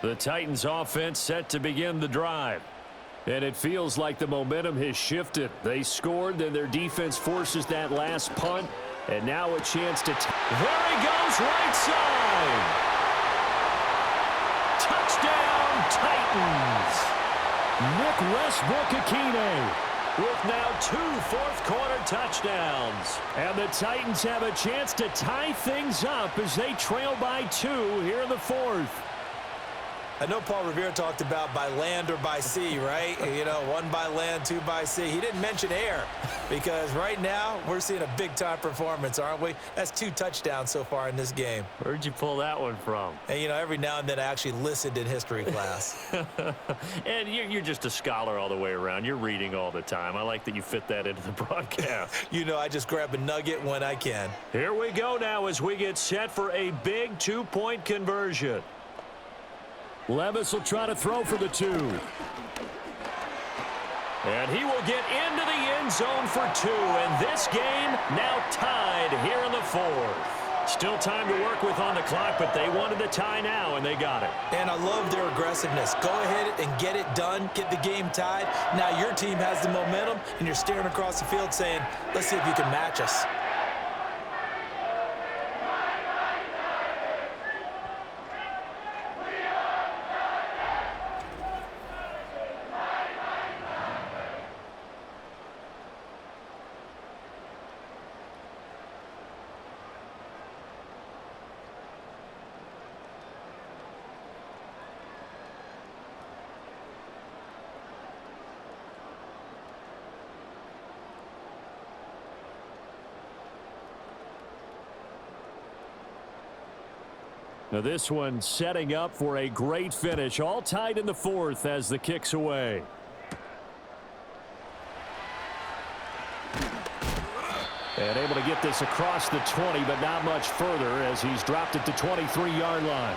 The Titans offense set to begin the drive. And it feels like the momentum has shifted. They scored, then their defense forces that last punt. And now a chance to... There he goes, right side! Touchdown, Titans! Nick Westbrook-Akine with now 2 fourth-quarter touchdowns. And the Titans have a chance to tie things up as they trail by 2 here in the 4th. I know Paul Revere talked about by land or by sea, right? You know, 1 by land, 2 by sea. He didn't mention air because right now we're seeing a big-time performance, aren't we? That's 2 touchdowns so far in this game. Where'd you pull that one from? And, you know, every now and then I actually listened in history class. And you're just a scholar all the way around. You're reading all the time. I like that you fit that into the broadcast. You know, I just grab a nugget when I can. Here we go now as we get set for a big 2-point conversion. Levis will try to throw for the 2. And he will get into the end zone for 2. And this game now tied here in the 4th. Still time to work with on the clock, but they wanted the tie now, and they got it. And I love their aggressiveness. Go ahead and get it done. Get the game tied. Now your team has the momentum, and you're staring across the field saying, let's see if you can match us. Now this one setting up for a great finish, all tied in the 4th as the kick's away. And able to get this across the 20, but not much further as he's dropped it to 23-yard line.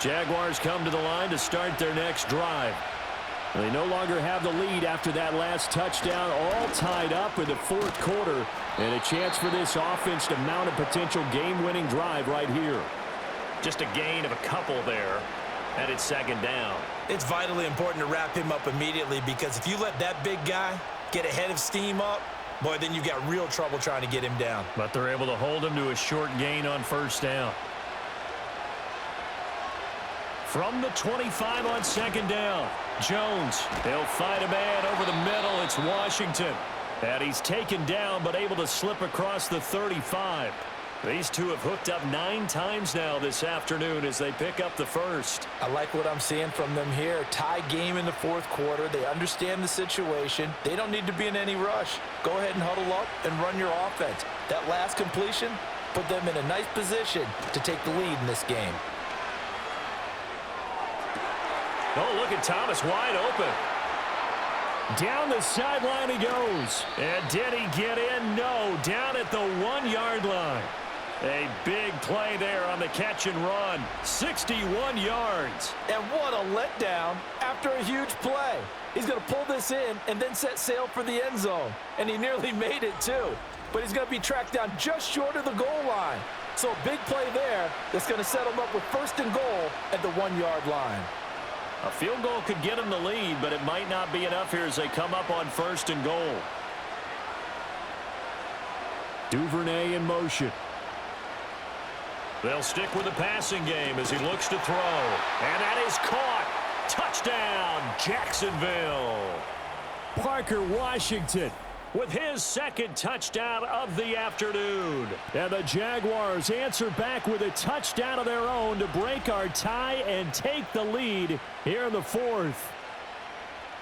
Jaguars come to the line to start their next drive. They no longer have the lead after that last touchdown, all tied up in the 4th quarter, and a chance for this offense to mount a potential game-winning drive right here. Just a gain of a couple there, and it's 2nd down. It's vitally important to wrap him up immediately because if you let that big guy get a head of steam up, Boy, then you've got real trouble trying to get him down. But they're able to hold him to a short gain on first down. From the 25 on second down, Jones. He'll find a man over the middle. It's Washington. And he's taken down but able to slip across the 35. These two have hooked up 9 times now this afternoon as they pick up the first. I like what I'm seeing from them here. Tie game in the fourth quarter. They understand the situation. They don't need to be in any rush. Go ahead and huddle up and run your offense. That last completion put them in a nice position to take the lead in this game. Oh, look at Thomas wide open. Down the sideline he goes. And did he get in? No. Down at the 1-yard line. A big play there on the catch and run. 61 yards. And what a letdown after a huge play. He's going to pull this in and then set sail for the end zone. And he nearly made it too. But he's going to be tracked down just short of the goal line. So a big play there that's going to set him up with first and goal at the 1-yard line. A field goal could get them the lead, but it might not be enough here as they come up on first and goal. Duvernay in motion. They'll stick with the passing game as he looks to throw. And that is caught. Touchdown, Jacksonville. Parker Washington with his second touchdown of the afternoon. And the Jaguars answer back with a touchdown of their own to break our tie and take the lead here in the fourth.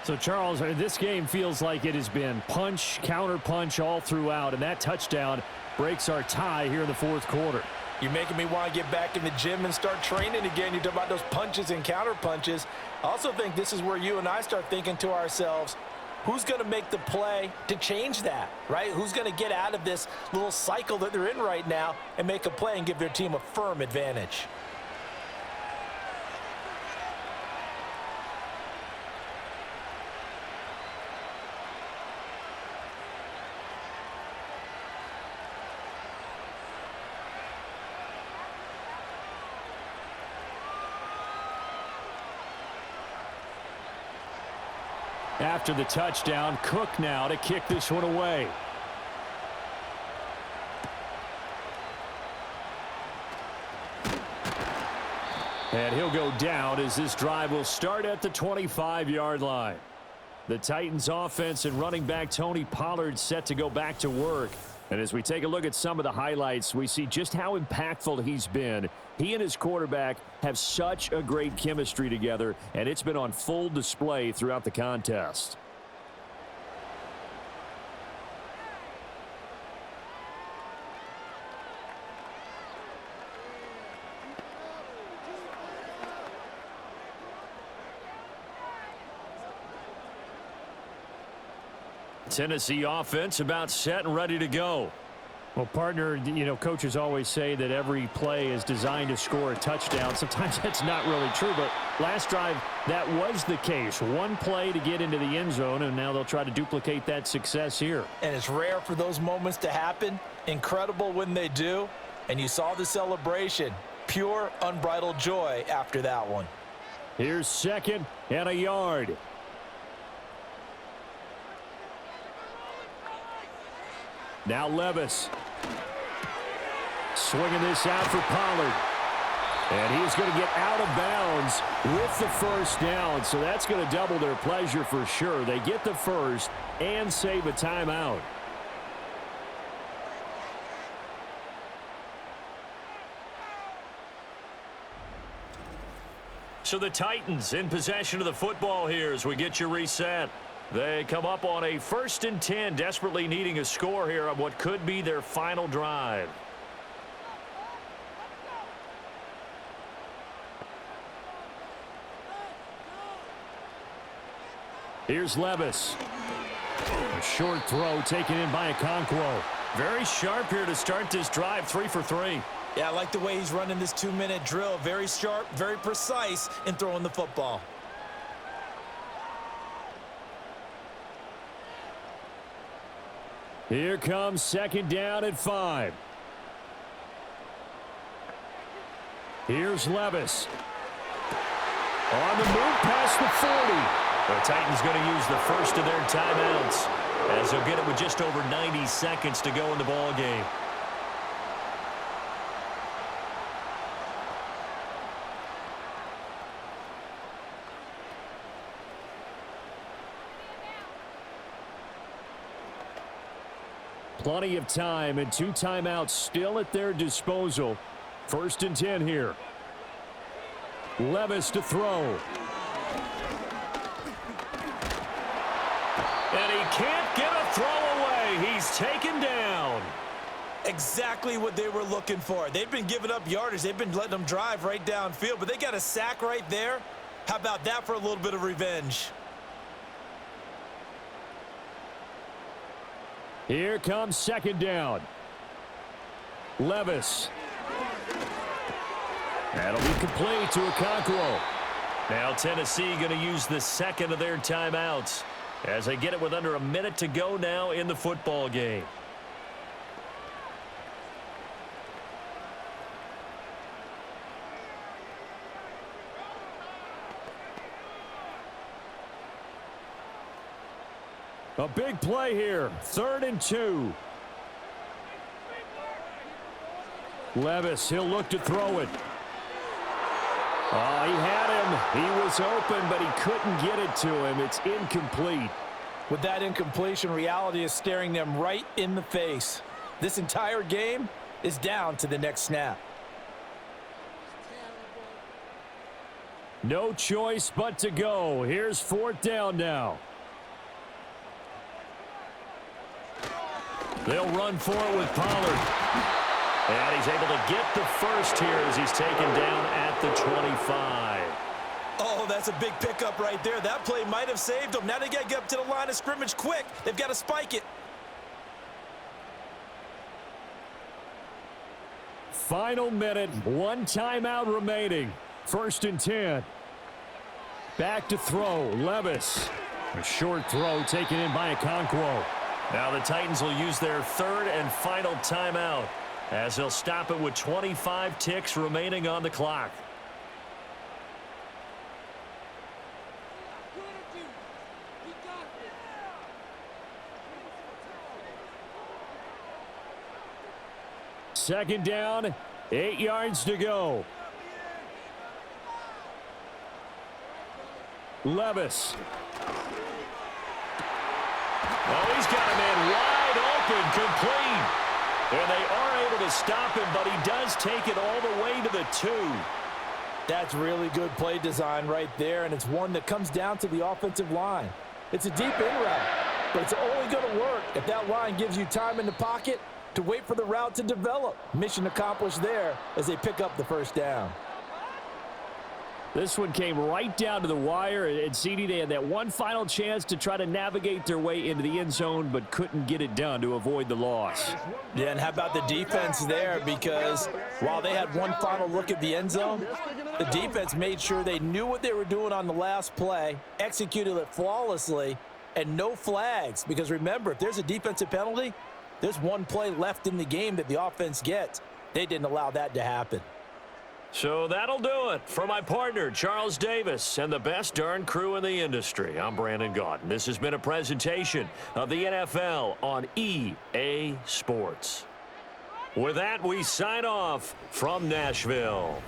So, Charles, this game feels like it has been punch, counter punch all throughout, and that touchdown breaks our tie here in the fourth quarter. You're making me want to get back in the gym and start training again. You talk about those punches and counter punches. I also think this is where you and I start thinking to ourselves, who's going to make the play to change that, right? Who's going to get out of this little cycle that they're in right now and make a play and give their team a firm advantage? After the touchdown, Cook now to kick this one away. And he'll go down as this drive will start at the 25-yard line. The Titans offense and running back Tony Pollard set to go back to work. And as we take a look at some of the highlights, we see just how impactful he's been. He and his quarterback have such a great chemistry together, and it's been on full display throughout the contest. Tennessee offense about set and ready to go. Well, partner, you know, coaches always say that every play is designed to score a touchdown. Sometimes that's not really true, but last drive, that was the case. One play to get into the end zone, and now they'll try to duplicate that success here. And it's rare for those moments to happen. Incredible when they do. And you saw the celebration. Pure, unbridled joy after that one. Here's second and a yard. Now Levis. Swinging this out for Pollard. And he's going to get out of bounds with the first down. So that's going to double their pleasure for sure. They get the first and save a timeout. So the Titans in possession of the football here as we get you reset. They come up on a 1st and 10, desperately needing a score here on what could be their final drive. Here's Levis. A short throw taken in by Okonkwo. Very sharp here to start this drive, 3 for 3. Yeah, I like the way he's running this 2-minute drill. Very sharp, very precise in throwing the football. Here comes second down at 5. Here's Levis. On the move past the 40. The Titans going to use the first of their timeouts. as he'll get it with just over 90 seconds to go in the ball game. Plenty of time and 2 timeouts still at their disposal. 1st and 10 here. Levis to throw. And he can't get a throw away. He's taken down. Exactly what they were looking for. They've been giving up yardage. They've been letting them drive right downfield, but they got a sack right there. How about that for a little bit of revenge? Here comes 2nd down. Levis. That'll be complete to Okonkwo. Now Tennessee going to use the 2nd of their timeouts as they get it with under a minute to go now in the football game. A big play here. 3rd and 2. Levis, he'll look to throw it. Oh, he had him. He was open, but he couldn't get it to him. It's incomplete. With that incompletion, reality is staring them right in the face. This entire game is down to the next snap. No choice but to go. Here's 4th down now. They'll run for it with Pollard. And he's able to get the first here as he's taken down at the 25. Oh, that's a big pickup right there. That play might have saved them. Now they got to get up to the line of scrimmage quick. They've got to spike it. Final minute. 1 timeout remaining. 1st and 10. Back to throw. Levis. A short throw taken in by Okonkwo. Now the Titans will use their 3rd and final timeout as they'll stop it with 25 ticks remaining on the clock. Second down, 8 yards to go. Levis. Oh, he's got a man wide open, complete. And they are able to stop him, but he does take it all the way to the 2. That's really good play design right there, and it's one that comes down to the offensive line. It's a deep in route, but it's only going to work if that line gives you time in the pocket to wait for the route to develop. Mission accomplished there as they pick up the 1st down. This one came right down to the wire, and CD, they had that one final chance to try to navigate their way into the end zone, but couldn't get it done to avoid the loss. Yeah, and how about the defense there? Because while they had one final look at the end zone, the defense made sure they knew what they were doing on the last play, executed it flawlessly, and no flags. Because remember, if there's a defensive penalty, there's one play left in the game that the offense gets. They didn't allow that to happen. So that'll do it for my partner, Charles Davis, and the best darn crew in the industry. I'm Brandon Gaudin. This has been a presentation of the NFL on EA Sports. With that, we sign off from Nashville.